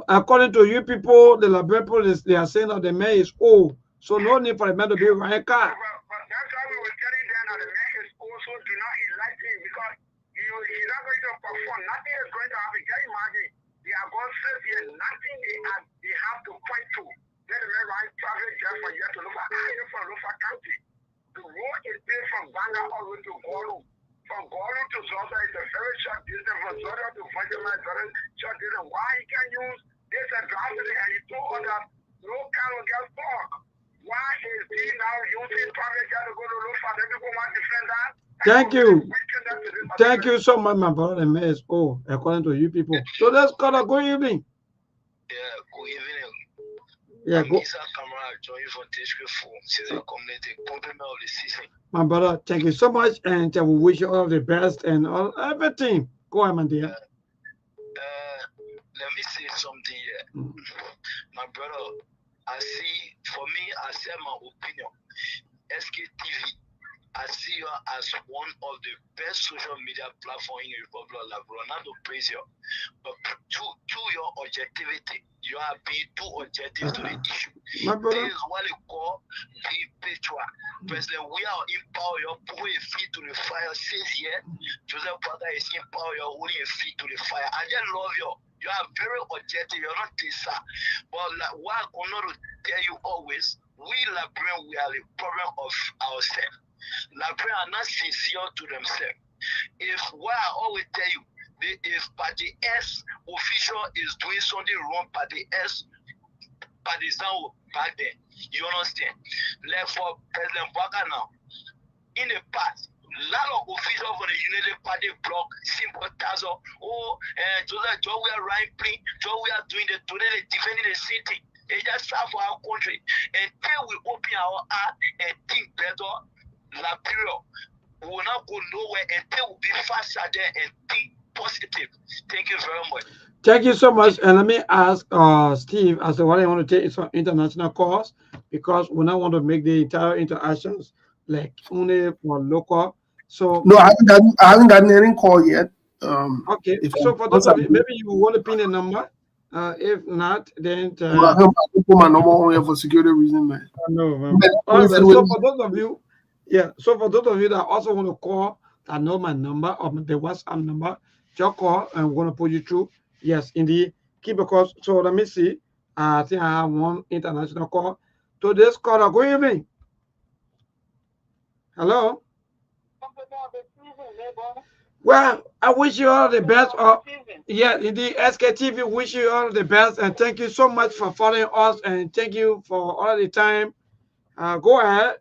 according to you people, the Liberian people, they are saying that the man is old. So no need for the man to be running car. But that's why we were telling them that the man is also do not elect him because he's not going to perform. Nothing is going to happen. Can you imagine? They are going to say here, nothing they have to point to. Let the man ride traffic just from here to Lufa. I am from Lufa County. The road is built from Ghana a draft and he told us that no kind of get fuck. Why is he now using private jet to go to look for them people want to defend that? Thank you. Thank you so much, my brother and Miss. Oh, according to you people. So let's call a good evening. Yeah, good evening. Yeah, go. My brother, thank you so much, and we wish you all the best and all everything. Go ahead, my dear. Let me say something here. My brother, I said my opinion. SKTV, I see you as one of the best social media platforms in the Republic of Labrador. Not to praise you, but to your objectivity, you are being too objective to the issue. My brother. This is what they call being patriot. President, we are empower your putting your feet to the fire since here. Joseph Brother is empower your holding your feet to the fire. I just love you. You are very objective. You're not this, but like, what I'm going to tell you always, we Liberians, we are the problem of ourselves. Liberians are not sincere to themselves. If what I always tell you, if Party S official is doing something wrong, Party S partisan back then, you understand? Like for President Baka now, in the past, a lot of officials from the United Party bloc, sympathize, Joseph Joe, we are right, Joe, we are doing the today, defending the city. They just serve for our country. Until we open our heart and think better, Liberia will not go nowhere until we be faster there and think positive. Thank you very much. Thank you so much. And let me ask Steve as to what I want to take is an international course, because we don't want to make the entire interactions like only for local. So No, I haven't gotten any call yet. Okay, so for those of you, maybe you want to pin a number. If not, then I put my number on here for security reasons, man. no, man. All right, so for those of you, yeah, so for those of you that also want to call, I know my number or the WhatsApp number, just call and we're going to put you through. Yes, indeed. Keep a call. So let me see. I think I have one international call. To this caller, good evening. Hello. Well, I wish you all the best. Yeah, indeed, SKTV wish you all the best, and thank you so much for following us, and thank you for all the time. Go ahead.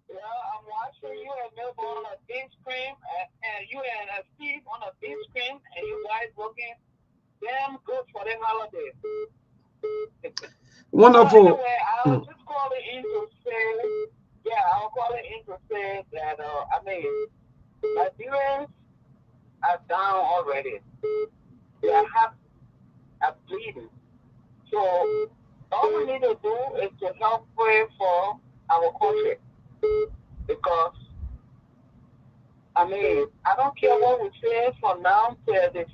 Yeah, I'm watching you and Melbourne on a big screen, and you and Steve on a big screen, and you guys looking damn good for the holiday. Wonderful. So anyway, I was just calling in to say, that, Liberians are down already. Their hearts are bleeding. So all we need to do is to help pray for our country. Because, I don't care what we say from now to the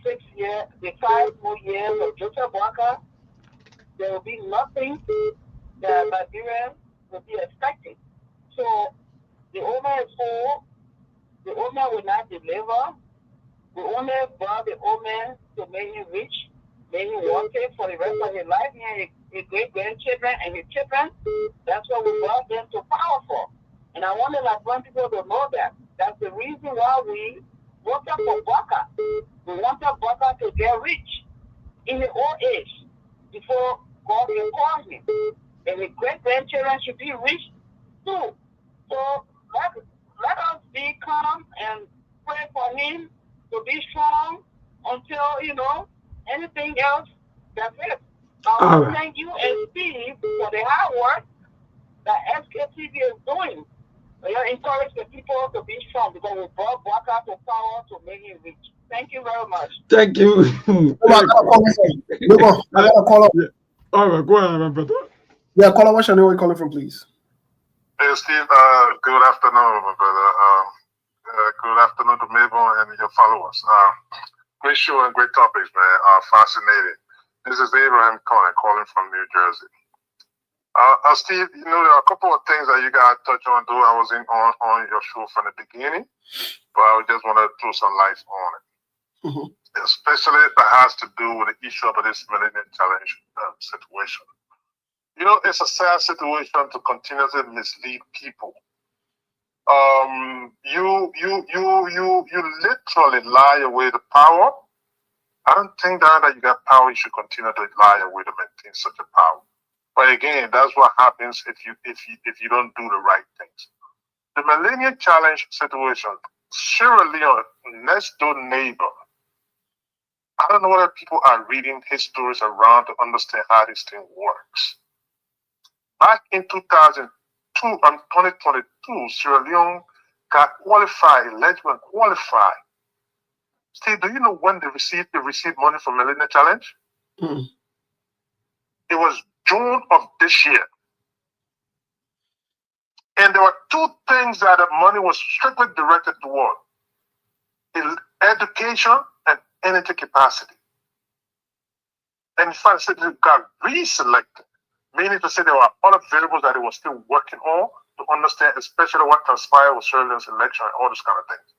5 more years of Joseph Walker, there will be nothing that Liberians will be expecting. So the owner is full, the owner will not deliver, the owner brought the owner to make him rich, make him work it for the rest of his life, and his great-grandchildren and his children. That's what we brought them to power for. And I want people to know that. That's the reason why we voted for Baka. We wanted Baka to get rich in his old age before God can call him. And his great-grandchildren should be rich too. So let us be calm and pray for him to be strong until, anything else, that's it. I want to thank you and Steve for the hard work that SKTV is doing. We encourage the people to be strong because we brought Baka to power to make him rich. Thank you very much. Thank you. I gotta call up. All right, go ahead, my brother. Yeah, call up. What's your name? Where you calling from, please? Hey, Steve. Good afternoon, my brother. Good afternoon to Mabel and your followers. Great show and great topics, man. Fascinating. This is Abraham calling from New Jersey. Steve, there are a couple of things that you got to touch on, though I wasn't on your show from the beginning, but I just want to throw some light on it. Mm-hmm. Especially that has to do with the issue of this millennium challenge situation. It's a sad situation to continuously mislead people. You literally lie away the power I don't think that you got power, you should continue to lie away to maintain such a power. But again, that's what happens if you don't do the right things. The Millennium Challenge situation, Sierra Leone, next door neighbor. I don't know whether people are reading histories around to understand how this thing works. Back in 2002 and 2022, Sierra Leone got qualified, eligible qualified. Steve, do you know when they received money from Millennium Challenge? Mm. It was June of this year. And there were two things that the money was strictly directed toward: education and energy capacity. And in fact, they got reselected, meaning to say there were other variables that they were still working on to understand, especially what transpired with Sierra Leone's election and all those kind of things.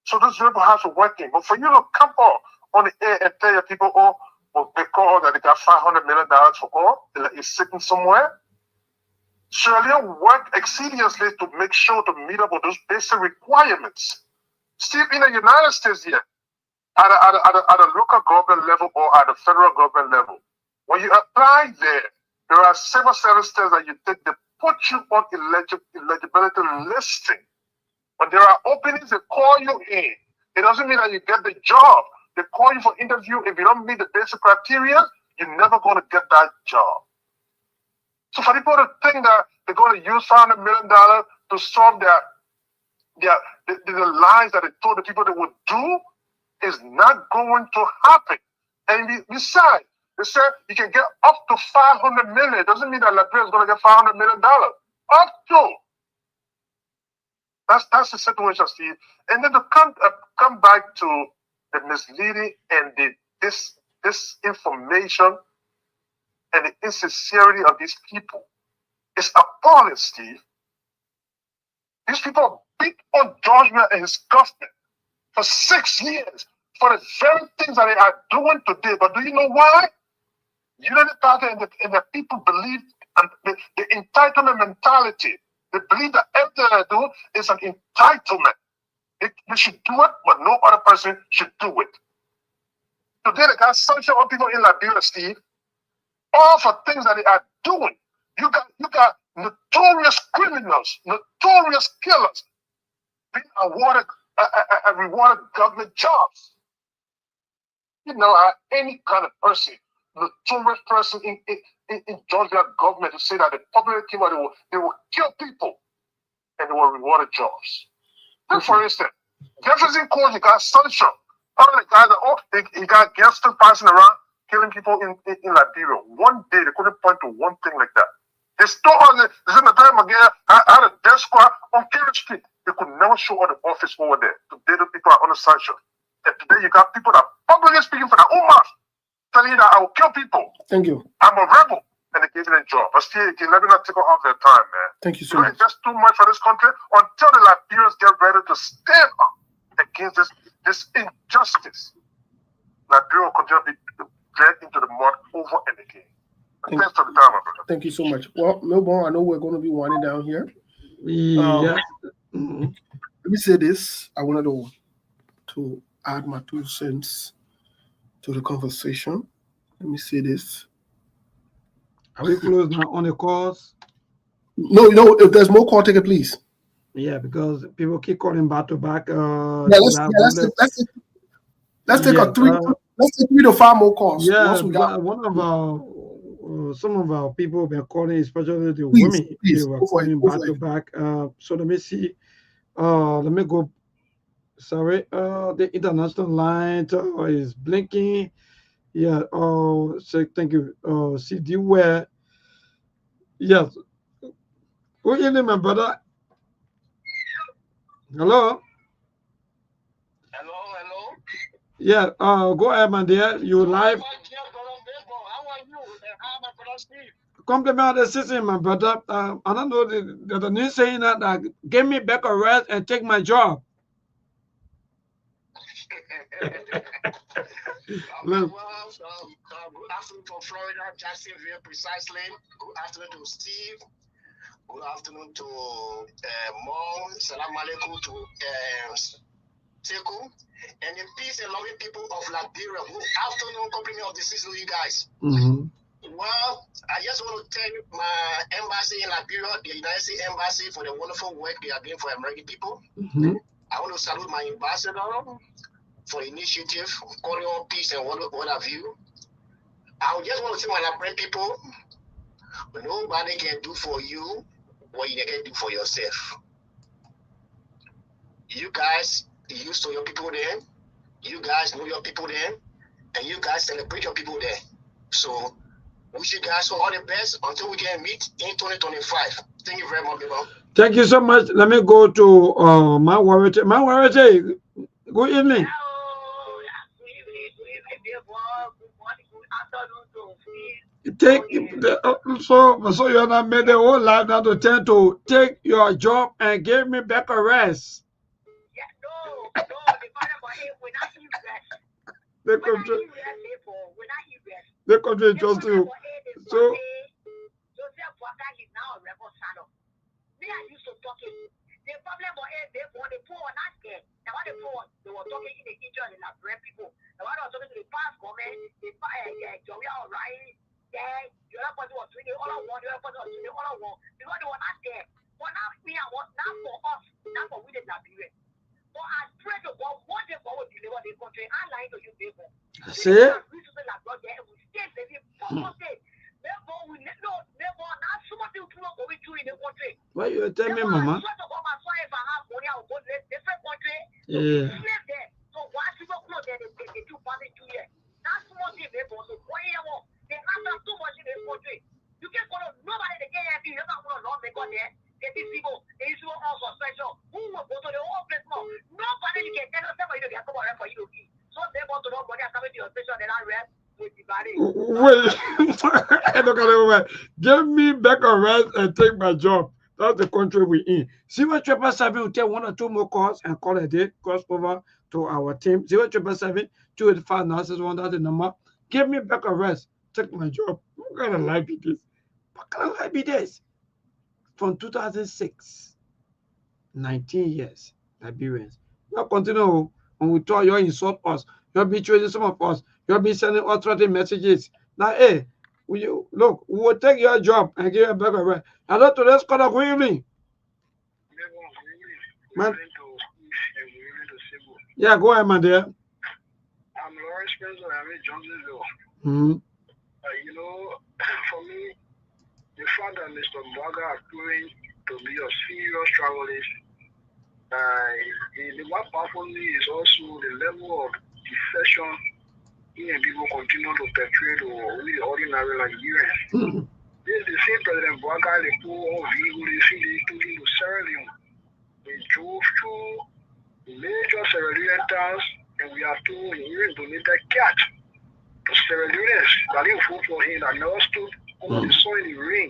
So those variables have to work in. But for you to come on the air and tell your people, oh, well, they call that they got $500 million for all, it's sitting somewhere. Sierra Leone worked exceedingly to make sure to meet up with those basic requirements. Steve, in the United States here, at a local government level or at the federal government level, when you apply there are several steps that you take. They put you on eligibility listing. When there are openings, they call you in. It doesn't mean that you get the job. They call you for interview. If you don't meet the basic criteria, you're never going to get that job. So for people to think that they're going to use $500 million to solve the lies that they told the people they would do is not going to happen. And besides, they said you can get up to $500 million. It doesn't mean that Liberia is going to get $500 million. Up to. That's the situation, Steve. And then to come back to the misleading and the disinformation and the insincerity of these people, it's appalling, Steve. These people beat on George Weah and his government for 6 years for the very things that they are doing today. But do you know why? Unity Party and the people believe the entitlement mentality. They believe that everything they do is an entitlement. They should do it, but no other person should do it. Today they got sanctions on people in Liberia, Steve, all for things that they are doing. You got notorious criminals, notorious killers being rewarded government jobs. You know how any kind of person, notorious person in Georgia government to say that the public came out, they will kill people and they will reward jobs. Then, for instance, Jefferson Court, you got Sunshine. All the guys that you got gangsters passing around killing people in Liberia. One day they couldn't point to one thing like that. They stole on the time again had a death squad on Kerry Street. They could never show all the office over there. Today the people are under sanction. And today you got people that publicly speaking for their own mouth, telling you that I will kill people. Thank you. I'm a rebel. And they gave them a job. But still, you let me not take off their time, man. Thank you so much. It's just too much for this country until the Liberians get ready to stand up against this injustice. Liberia will continue to be dragged into the mud over and again. Thanks for the time, my brother. Thank you so much. Well, Milborn, I know we're going to be winding down here. Yeah. Let me say this. I wanted to add my 2 cents to the conversation. Let me say this. Are we close now on the calls? No, if there's more call, take it, please. Yeah, because people keep calling back to back. Let's take 3 to 5 more calls. Yeah, one of our some of our people have been calling, especially the Please, women. please, They were go for it, calling go back for to it. back. So let me see. Let me go. Sorry, the international line is blinking. Yeah. So thank you. CD where. Yes. Good evening, my brother. Hello. Hello. Yeah. Go ahead, my dear. You live. How are you? How my brother Steve? Compliment the system, my brother. I don't know the news saying that give me back a rest and take my job. Well, good afternoon from Florida, Jacksonville, precisely. Good afternoon to Steve. Good afternoon to Mom. Salam alaikum to Teku, and the peace and loving people of Liberia. Good afternoon, compliment of the season, you guys. Well, I just want to thank my embassy in Liberia, the United States Embassy, for the wonderful work they are doing for American people. I want to salute my ambassador for the initiative, calling on peace and what have you. I just want to say, my Liberian people, nobody can do for you what you can do for yourself. You guys used to your people there, you guys know your people there, and you guys celebrate your people there. So, wish you guys all the best until we can meet in 2025. Thank you very much, people. Thank you so much. Let me go to my warranty. My warranty, good evening. Take so you have made the whole life now to tend to take your job and give me back a rest. Yeah, no, the problem about it, we're not even rest. The country just you. So me, I used to talk it. The problem about it, they poor not scared. Now what the poor, they were talking in the kitchen and like brave people. Now what I was talking to the past government, the Joey O'Reilly, the other person was doing all I want, the other person was doing all I want. Because they were not there. But now we are not for us, not for we the Liberian. But I pray to God, one day God will deliver the country. I'm lying to you, people. see? What you tell me, Mama? Yeah. You can't go to nobody that can't help you. You're not going to love me, God, there. These people, they used to all for special. Who will go to the whole place now? Nobody can tell us somebody to get come on for you to eat. So they want to know money are coming to your station and I rest with the body. Wait, give me back a rest and take my job. That's the country we in. 0777 will take 1 or 2 more calls and call a day, cross over to our team. 0777 285 961, that's the number. Give me back a rest. Take my job. What kind of life is this? What kind of life is this? From 2006, 19 years, Liberians. You continue when we talk, you insult us. You'll be trading some of us. You'll be sending alternative messages. Now, hey, we will take your job and give you back a rest. Hello, today's caller, good evening. Man. Yeah, go ahead, my dear. I'm Lawrence Spencer. I'm in Johnsonville. You know, for me, the fact that Mr. Mbaga are going to be a serious travelist, what baffles me is also the level of deception and people continue to perpetrate or really ordinary Nigerians. This is the same President Mbaga, they put on vehicle, they see they took him to Sierra Leone. They drove through major Sierra Leone towns, and we are told he even donated cat to Sierra Leoneans that didn't vote for him, that never stood over the sun in the rain.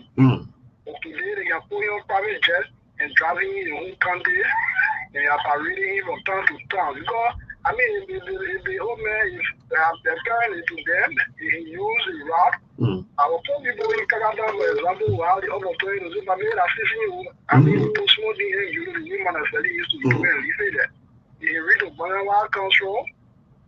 But today they are putting on private jet and driving in their own country, and they are parading him from town to town. Because, I mean, the old man is apparently to them, he used the route. I will tell people in Canada, for example, how the other players do, I mean, I mean, to small things, you know, the human as well used to do and leave it there. He read the Banawa comes from.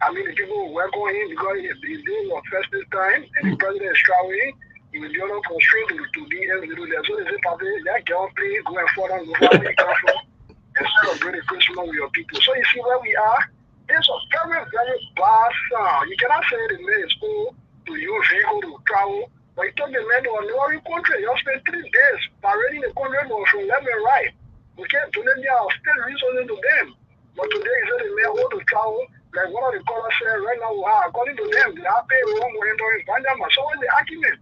I mean, the people work on him because he's doing what festive time and the president is traveling. He will be able to constrain to be able to do that. So they say, probably, that girl play, go and fall down, go where you come from, and celebrate the Christmas with your people. So you see where we are? It's a very, very bad sound. You cannot say the man is cool to use vehicle to travel, but you told the man to a neighboring country. You spend 3 days parading the country from left and right. We can't do them now, still resources to them. But today, he said the man want to travel. Like one of the callers said, right now, according to them, they are paying wrong way during Panama. So what's the argument?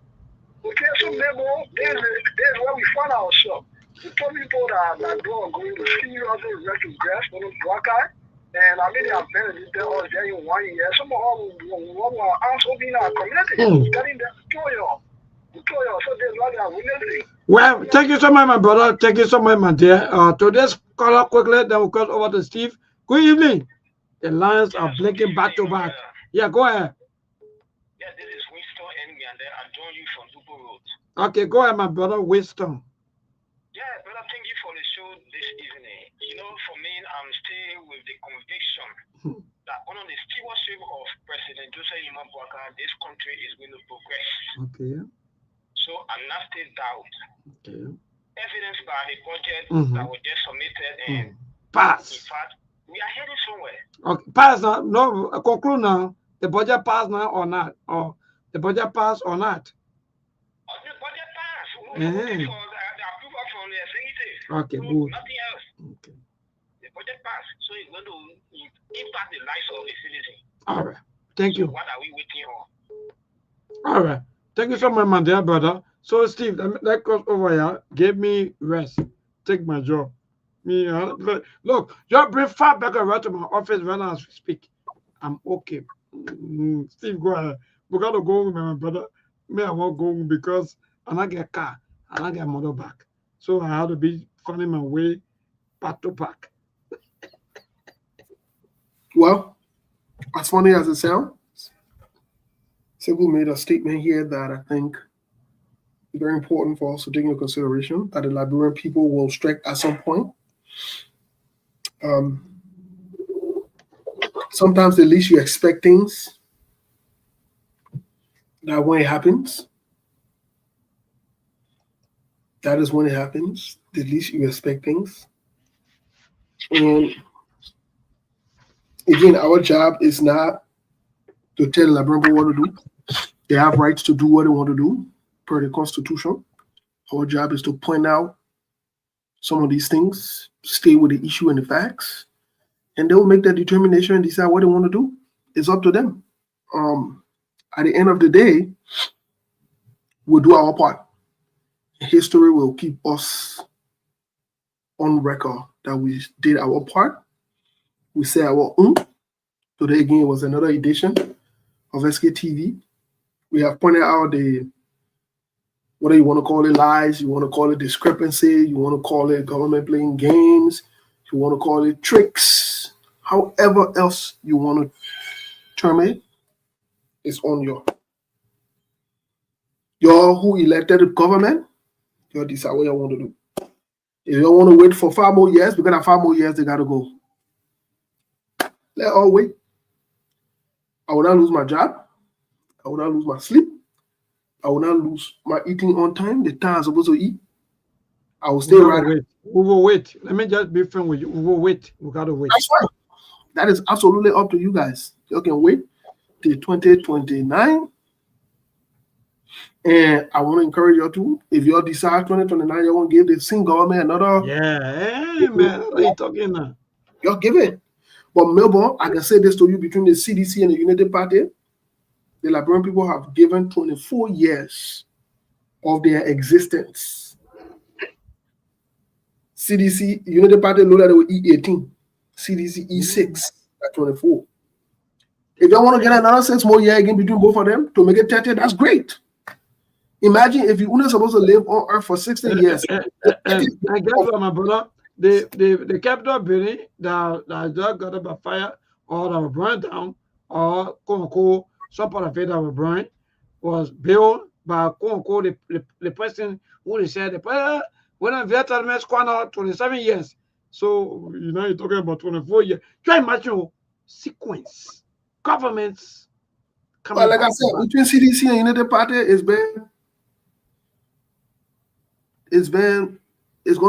Okay, so there's where we find ourselves. We told people that are going to seriously retrogress on the broadcast. And I mean, they are better than us there in 1 year. Some of them will answer in our community, telling them to toil. So there's what they are witnessing. Well, thank you so much, my brother. Thank you so much, my dear. Today's caller quickly, then we'll cross over to Steve. Good evening. The lines are blinking back to back. Yeah, go ahead. Yeah, this is Winston and I join you from Dupo Road. Okay, go ahead, my brother Winston. Yeah, brother, thank you for the show this evening. You know, for me, I'm still with the conviction that under the stewardship of President Joseph Imabwaka, this country is going to progress. Okay. So I'm not still doubt. Okay. Evidenced by the budget that was just submitted and pass. in fact, we are heading somewhere. Okay, pass now. No, conclude now. The budget pass now or not? Or the budget pass or not? The budget pass. We waiting for the approval from the executive. Okay, good. Nothing else. Okay. The budget pass. So it's going to impact the lives of the citizens. All right. Thank you. What are we waiting on? All right. Thank you so much, my dear brother. So, Steve, that cross over here gave me rest. Take my job. Me, look, just bring far back right to my office right now as we speak. I'm okay. Steve, go ahead. We got to go home, my brother. Me, I won't go home because I not get a car. I not get motor back. So I have to be finding my way back to back. Well, as funny as it sounds, Simple made a statement here that I think is very important for us to take into consideration, that the Liberian people will strike at some point. Sometimes the least you expect things, that when it happens, that is when it happens, the least you expect things. And again, our job is not to tell the Liberian people what to do. They have rights to do what they want to do per the Constitution. Our job is to point out some of these things, stay with the issue and the facts, and they'll make that determination and decide what they want to do. It's up to them. At the end of the day, we'll do our part. History will keep us on record that we did our part. We say our own. Today again was another edition of SKTV. We have pointed out the, whether you want to call it lies, you want to call it discrepancy, you want to call it government playing games, you want to call it tricks, however else you want to term it, it's on y'all who elected the government, y'all decide what y'all want to do. If you don't want to wait for 5 more years, because at 5 more years, they got to go. Let all wait. I will not lose my job. I will not lose my sleep. I will not lose my eating on time, the time I'm supposed to eat. I will stay right. We will wait. Let me just be frank with you. We will wait. We got to wait. That's right. That is absolutely up to you guys. You can wait till 2029. And I want to encourage you to, if you all decide 2029, you want to give the same government another. Yeah, hey, man. What are you talking now? Y'all give it. But Melbourne, I can say this to you, between the CDC and the United Party, the Liberian people have given 24 years of their existence. CDC, United Party looked at it with E18, CDC E6 at 24. If you want to get another 6 more years again between both of them to make it 30, that's great. Imagine if you're only supposed to live on Earth for 60 years. And guess what, my brother? The Capitol building that just got up by fire or that was burned down, or quote unquote, some part of it that was burned, was built by quote unquote the person who they said when I veteran squad 27 years. So you know you're talking about 24 years. Try imagine sequence. Governments coming. Well, like I said, between CDC and United Party, it's going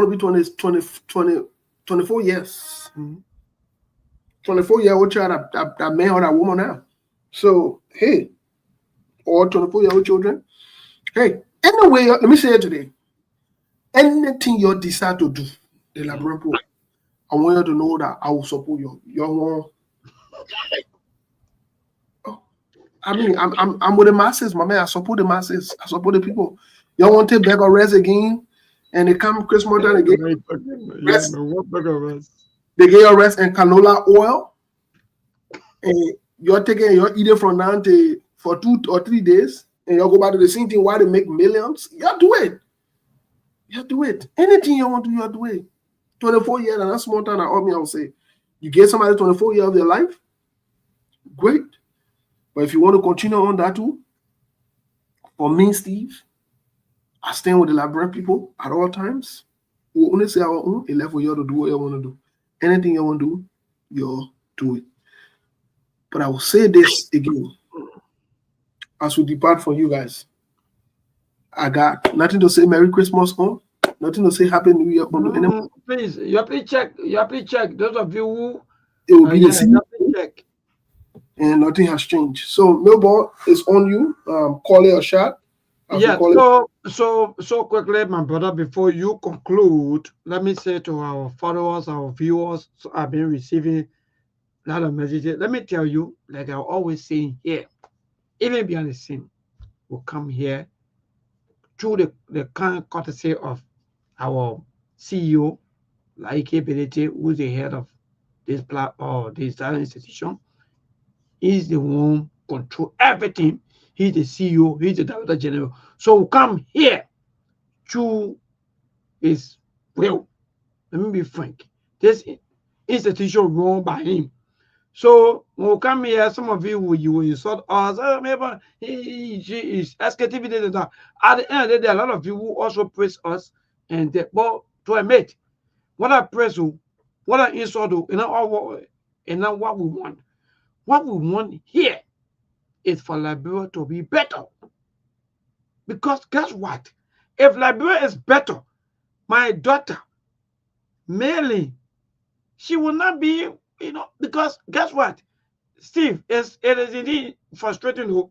to be 24 years. 24-year-old child, that man or that woman now. So, hey, or 24-year-old children. Hey, anyway, let me say it today. Anything you decide to do, the Liberian people, I want you to know that I will support you. I mean, I'm with the masses, my man. I support the masses. I support the people. Y'all want to take back or rest again? And they come Christmas time again. They get your rest and canola oil. And you're eating from now to for 2 or 3 days. And you'll go back to the same thing. Why they make millions? Y'all do it. You do it. Anything you want to do, you do it. 24 years, and that's small time. I will say, you get somebody 24 years of their life, great. But if you want to continue on that too, for me, Steve, I stand with the Liberian people at all times. We only say our own. It's left for you to do what you want to do. Anything you want to do, you do it. But I will say this again. As we depart from you guys, I got nothing to say Merry Christmas on, nothing to say Happy New Year on. Please, you have to check. You have to check. Those of you who it will be the same. You have to check. And nothing has changed. So Melbourne is on you. Call it a shot. Yeah. So quickly, my brother. Before you conclude, let me say to our followers, our viewers, so I've been receiving a lot of messages. Let me tell you, like I always say here, even behind the scene, will come here through the kind courtesy of our CEO, eligibility, who is the head of this this institution. He's the one control everything. He's the CEO. He's the Director General. So come here to his will. Let me be frank. This institution run by him. So when we come here, some of you will insult us. Oh, maybe she is escaping. At the end of the day, a lot of people also praise us. And but to admit, what I praise you, what I insult you, and now what we want. What we want here is for Liberia to be better. Because guess what? If Liberia is better, my daughter, Melly, she will not be, because guess what? Steve, it is indeed frustrating.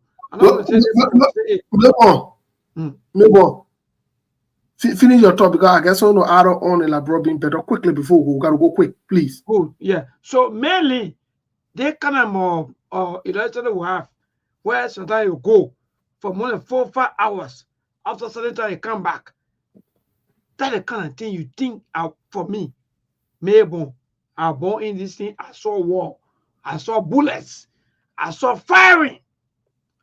Finish your talk because I guess I want to add on a Liberia being better quickly before we got to go quick, please. Good, yeah. So mainly, they kind of more electricity we have where sometimes you go for more than 4 or 5 hours after certain time you come back. That's the kind of thing you think for me. Maybe I born in this thing, I saw war, I saw bullets, I saw firing,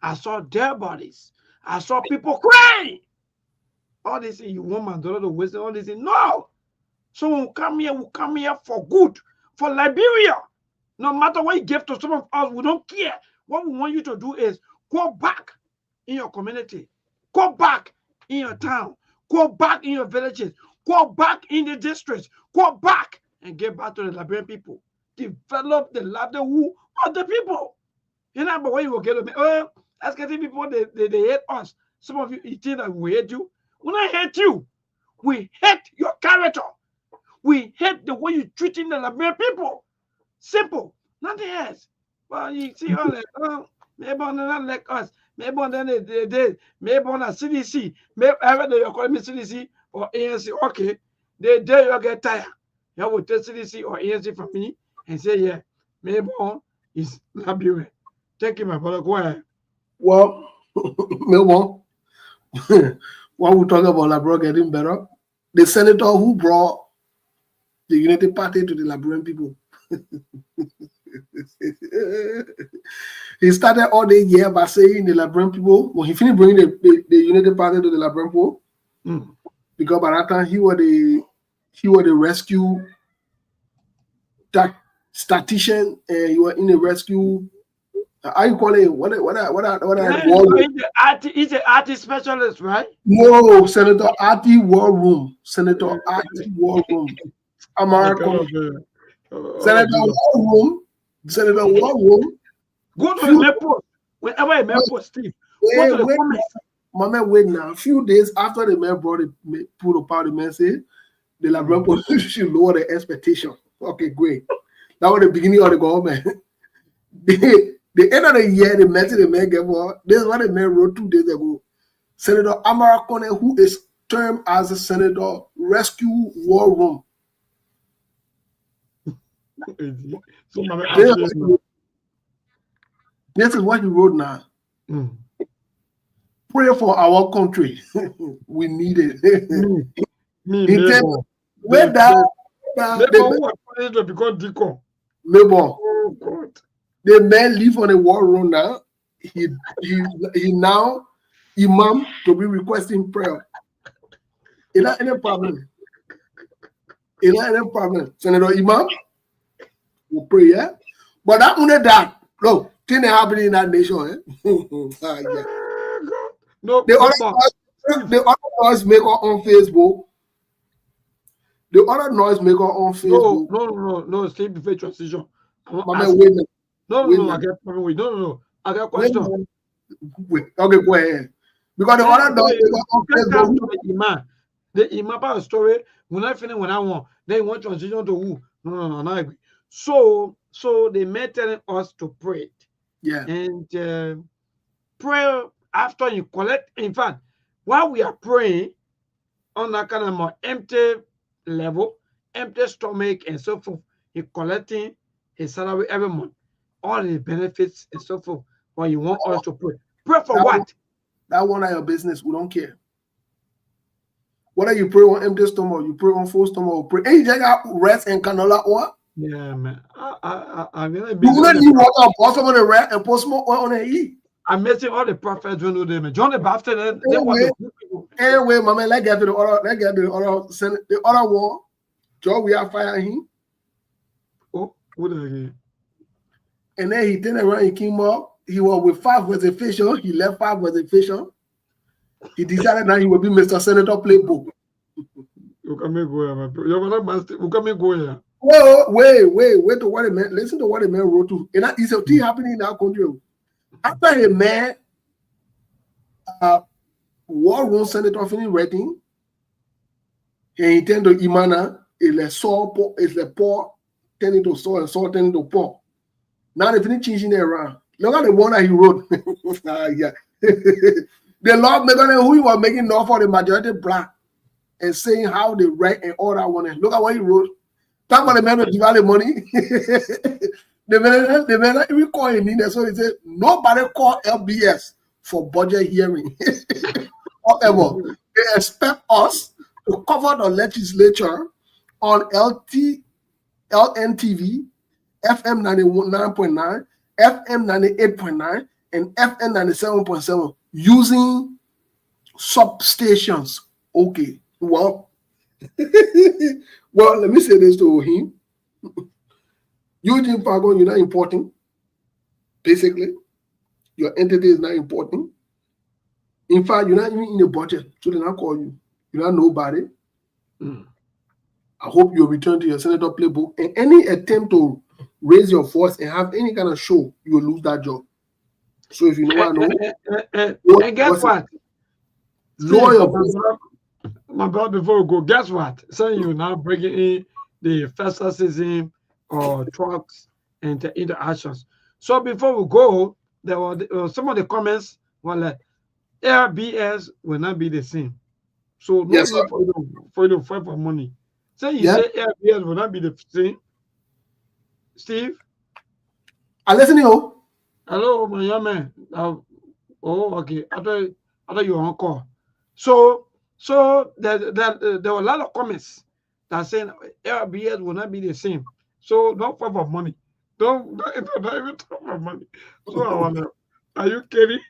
I saw dead bodies, I saw people crying. All this thing, you want my daughter to waste all this thing. No. So when we come here for good, for Liberia. No matter what you give to some of us, we don't care. What we want you to do is go back in your community, go back in your town, go back in your villages, go back in the districts, go back and get back to the Liberian people. Develop the livelihood of the people. You know, but when you will get them, that's getting people, they hate us. Some of you think that we hate you. We don't hate you. We hate your character. We hate the way you're treating the Liberian people. Simple, nothing else. Well, you see, all that, maybe they're not like us. Maybe they maybe on a CDC, maybe you're calling me CDC or ANC. Okay, you get tired. You will take CDC or ANC from me and say, yeah, maybe is Liberia. Thank you, my brother. Go ahead. Well, while we talk about Liberia getting better, the senator who brought the United Party to the Liberian people. He started all the year by saying the Liberian people, when he finished bringing the United Party to the Liberian people, because by that time he was the rescue statistician, and he was in the rescue. How you call it? He's an artist specialist, right? No, Senator Artie War Room. Senator Artie War Room. American. Senator War Room. Go to the mail post. Whenever a mail post, Steve. Go to the comments. My man, wait now. A few days after the mayor brought it, put up the message, the Liberian police should lower the expectation. Okay, great. That was the beginning of the government. The end of the year, the message the mayor gave us, this is what the mayor wrote 2 days ago. Senator Amara Kone, who is termed as a Senator Rescue War Room. This is what he wrote now. Pray for our country. We need it. The man live on a war room now. He now imam to be requesting prayer. Is that any problem? Senator Imam will pray, yeah? But that only that. Look, things happening in that nation. Yeah. No, the other guys make on Facebook. The other noise maker on Facebook. No. Stay before transition. My man, wait a minute. No. I get problem. No. I got question. Wait. Okay, go ahead. Because the other noise maker on Facebook. The imam about a story. When I finish when I want, they want transition to who? No, I agree. So they may telling us to pray. Yeah. And pray after you collect. In fact, while we are praying on that kind of more empty level, empty stomach and so forth, you're collecting his salary every month, all the benefits and so forth. But you want us to pray. Pray for that what? That one of your business. We don't care. Whether you pray on empty stomach, you pray on full stomach, or pray. And you just got rest and canola oil. Yeah, man. I really you don't need water, pour some on the rest and pour some oil on the heat. I'm missing all the prophets who know them. John the Baptist, they anyway, my man, let's get to the other one. John, we are firing him. Oh, what again? And then he turned around, he came up. He was with 5 reservations. He left 5 reservations. He decided that he would be Mr. Senator Playbook. You can make go here. You can make go here. Wait to what a man. Listen to what a man wrote to. And that is a thing happening in our country. After a man, war room Senator finished writing, and he turned to Imana, is the poor, turning to Saul, and Saul turning to poor. Now they finish changing it around. Look at the one that he wrote. Yeah. The Lord making who he was making law for the majority black and saying how they write and all that one. Look at what he wrote. Talk about the man with the money. The man even call him in there. So he said, nobody call LBS for budget hearing. However, they expect us to cover the legislature on LNTV, FM 99.9, FM 98.9, and FM 97.7 using substations. Okay, well, let me say this to him. Eugene Pagon, you're not important. Basically, your entity is not important. In fact, you're not even in the budget, so they not call you. You're not nobody. I hope you'll return to your senator playbook. And any attempt to raise your voice and have any kind of show, you'll lose that job. So if you know what I know, and guess what? Lower your voice. My brother, before we go, guess what? Saying you now bringing in the festival season or trucks and the interactions. So before we go, there were some of the comments were like, Airbnb will not be the same. So no Yes, need for you to fight for money. So you say Airbnb will not be the same. Steve? I listen to you. Hello, my young man. Okay. I thought you were on call. So there were a lot of comments that saying Airbnb will not be the same. So don't fight for money. Don't even talk about money. So I wonder, are you kidding?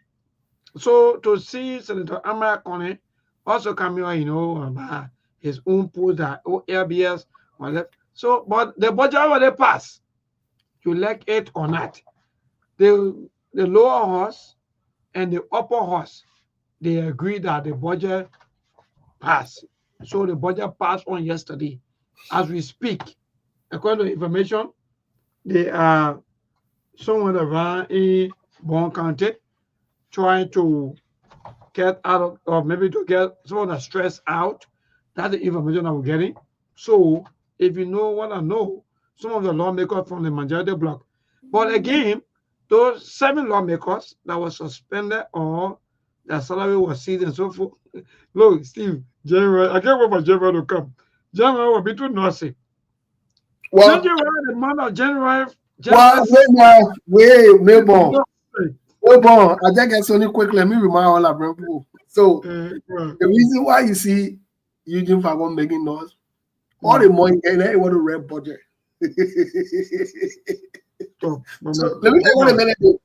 So to see Senator Amara Coney also coming on, about his own post that Airbnb or left. So, but the budget already passed. You like it or not? The lower house and the upper house, they agree that the budget passed. So the budget passed on yesterday. As we speak, according to information, they are somewhere around in Bon County trying to get out of, or maybe to get some of the stress out. That's the information that we're getting. So if you want to know, some of the lawmakers from the majority bloc. But again, those 7 lawmakers that were suspended or their salary was seized and so forth. Look, Steve, January, I can't wait for January to come. January will be too noisy. Well, January, the month of January. Wait, I just get something quick. Let me remind all our people. So the reason why you see Eugene Fagon making noise, all the money and they want to red budget. So let me tell you what a minute did.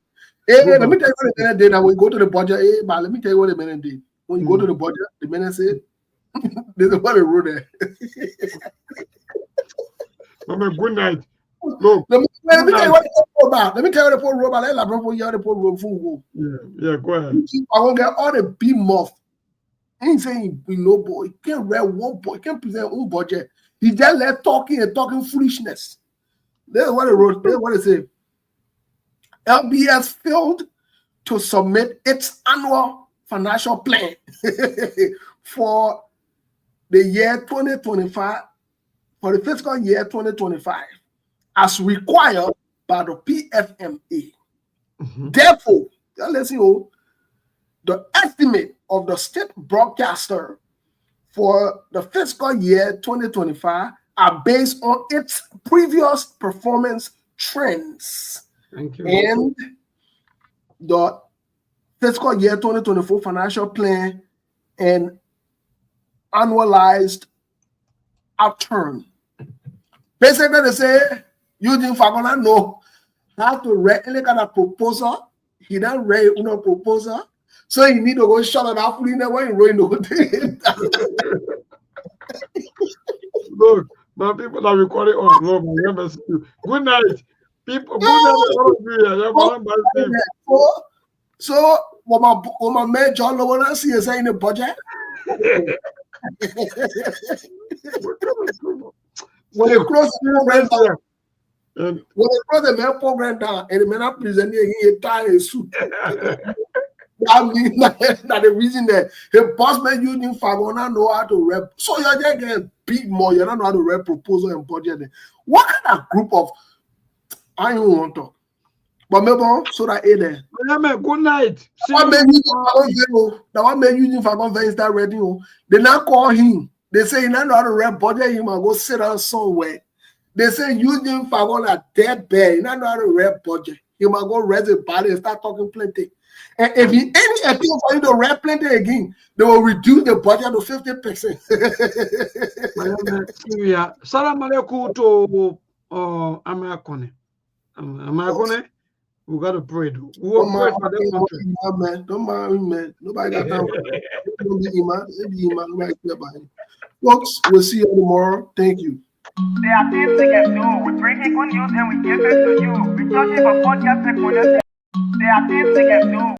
Let me tell you what a minute did. Now when you go to the budget, but let me tell you what a minute did. When you go to the budget, the minute said, "There's a what a rule there." Good night. Look, let me tell you what the poor about. Let me tell you the poor robot. Let me tell the poor robot. Yeah, go ahead. I won't get all the big muff. Ain't saying boy, you can't read one boy, you can't present one budget. He just left talking and talking foolishness. That's what he wrote. That's what he said. LBS failed to submit its annual financial plan for the year 2025, for the fiscal year 2025, as required by the PFMA. Therefore, let's see, the estimate of the state broadcaster for the fiscal year 2025 are based on its previous performance trends. Thank you. And the fiscal year 2024 financial plan and annualized outturn. Basically, they say Eugene Fagona know how to read any kind of proposal. He don't read no proposal, so you need to go shut it off. You never enroll no thing. Look, my people are recording on Rome. Remember, good night, people. Good night, all of you. So, what my man John Lowana see is in the budget. When they close the program down, and the man are presenting a tie and suit. That means that the reason that the boss man using Fagona know how to rep. So you're just getting big more. You don't know how to rep proposal and budget. What kind of group of I don't want to. But maybe so that there. Good night. That one man using Fagona start reading. They now call him. They say you don't know how to rep budget. He must go sit down somewhere. They say using Fagona dead bad. You don't know how to rep budget. He must go raise a body and start talking plenty. And if he any appeal for you to rep plenty again, they will reduce the budget to 50%. Salam alaikum to Americone. Americone, we got to pray. We will pray for them. Don't mind me, man. Nobody got time. Folks, we'll see you tomorrow. Thank you. There are things we can do. We bring it good news and we give it to you. We touch it for podcast. There are things we can do.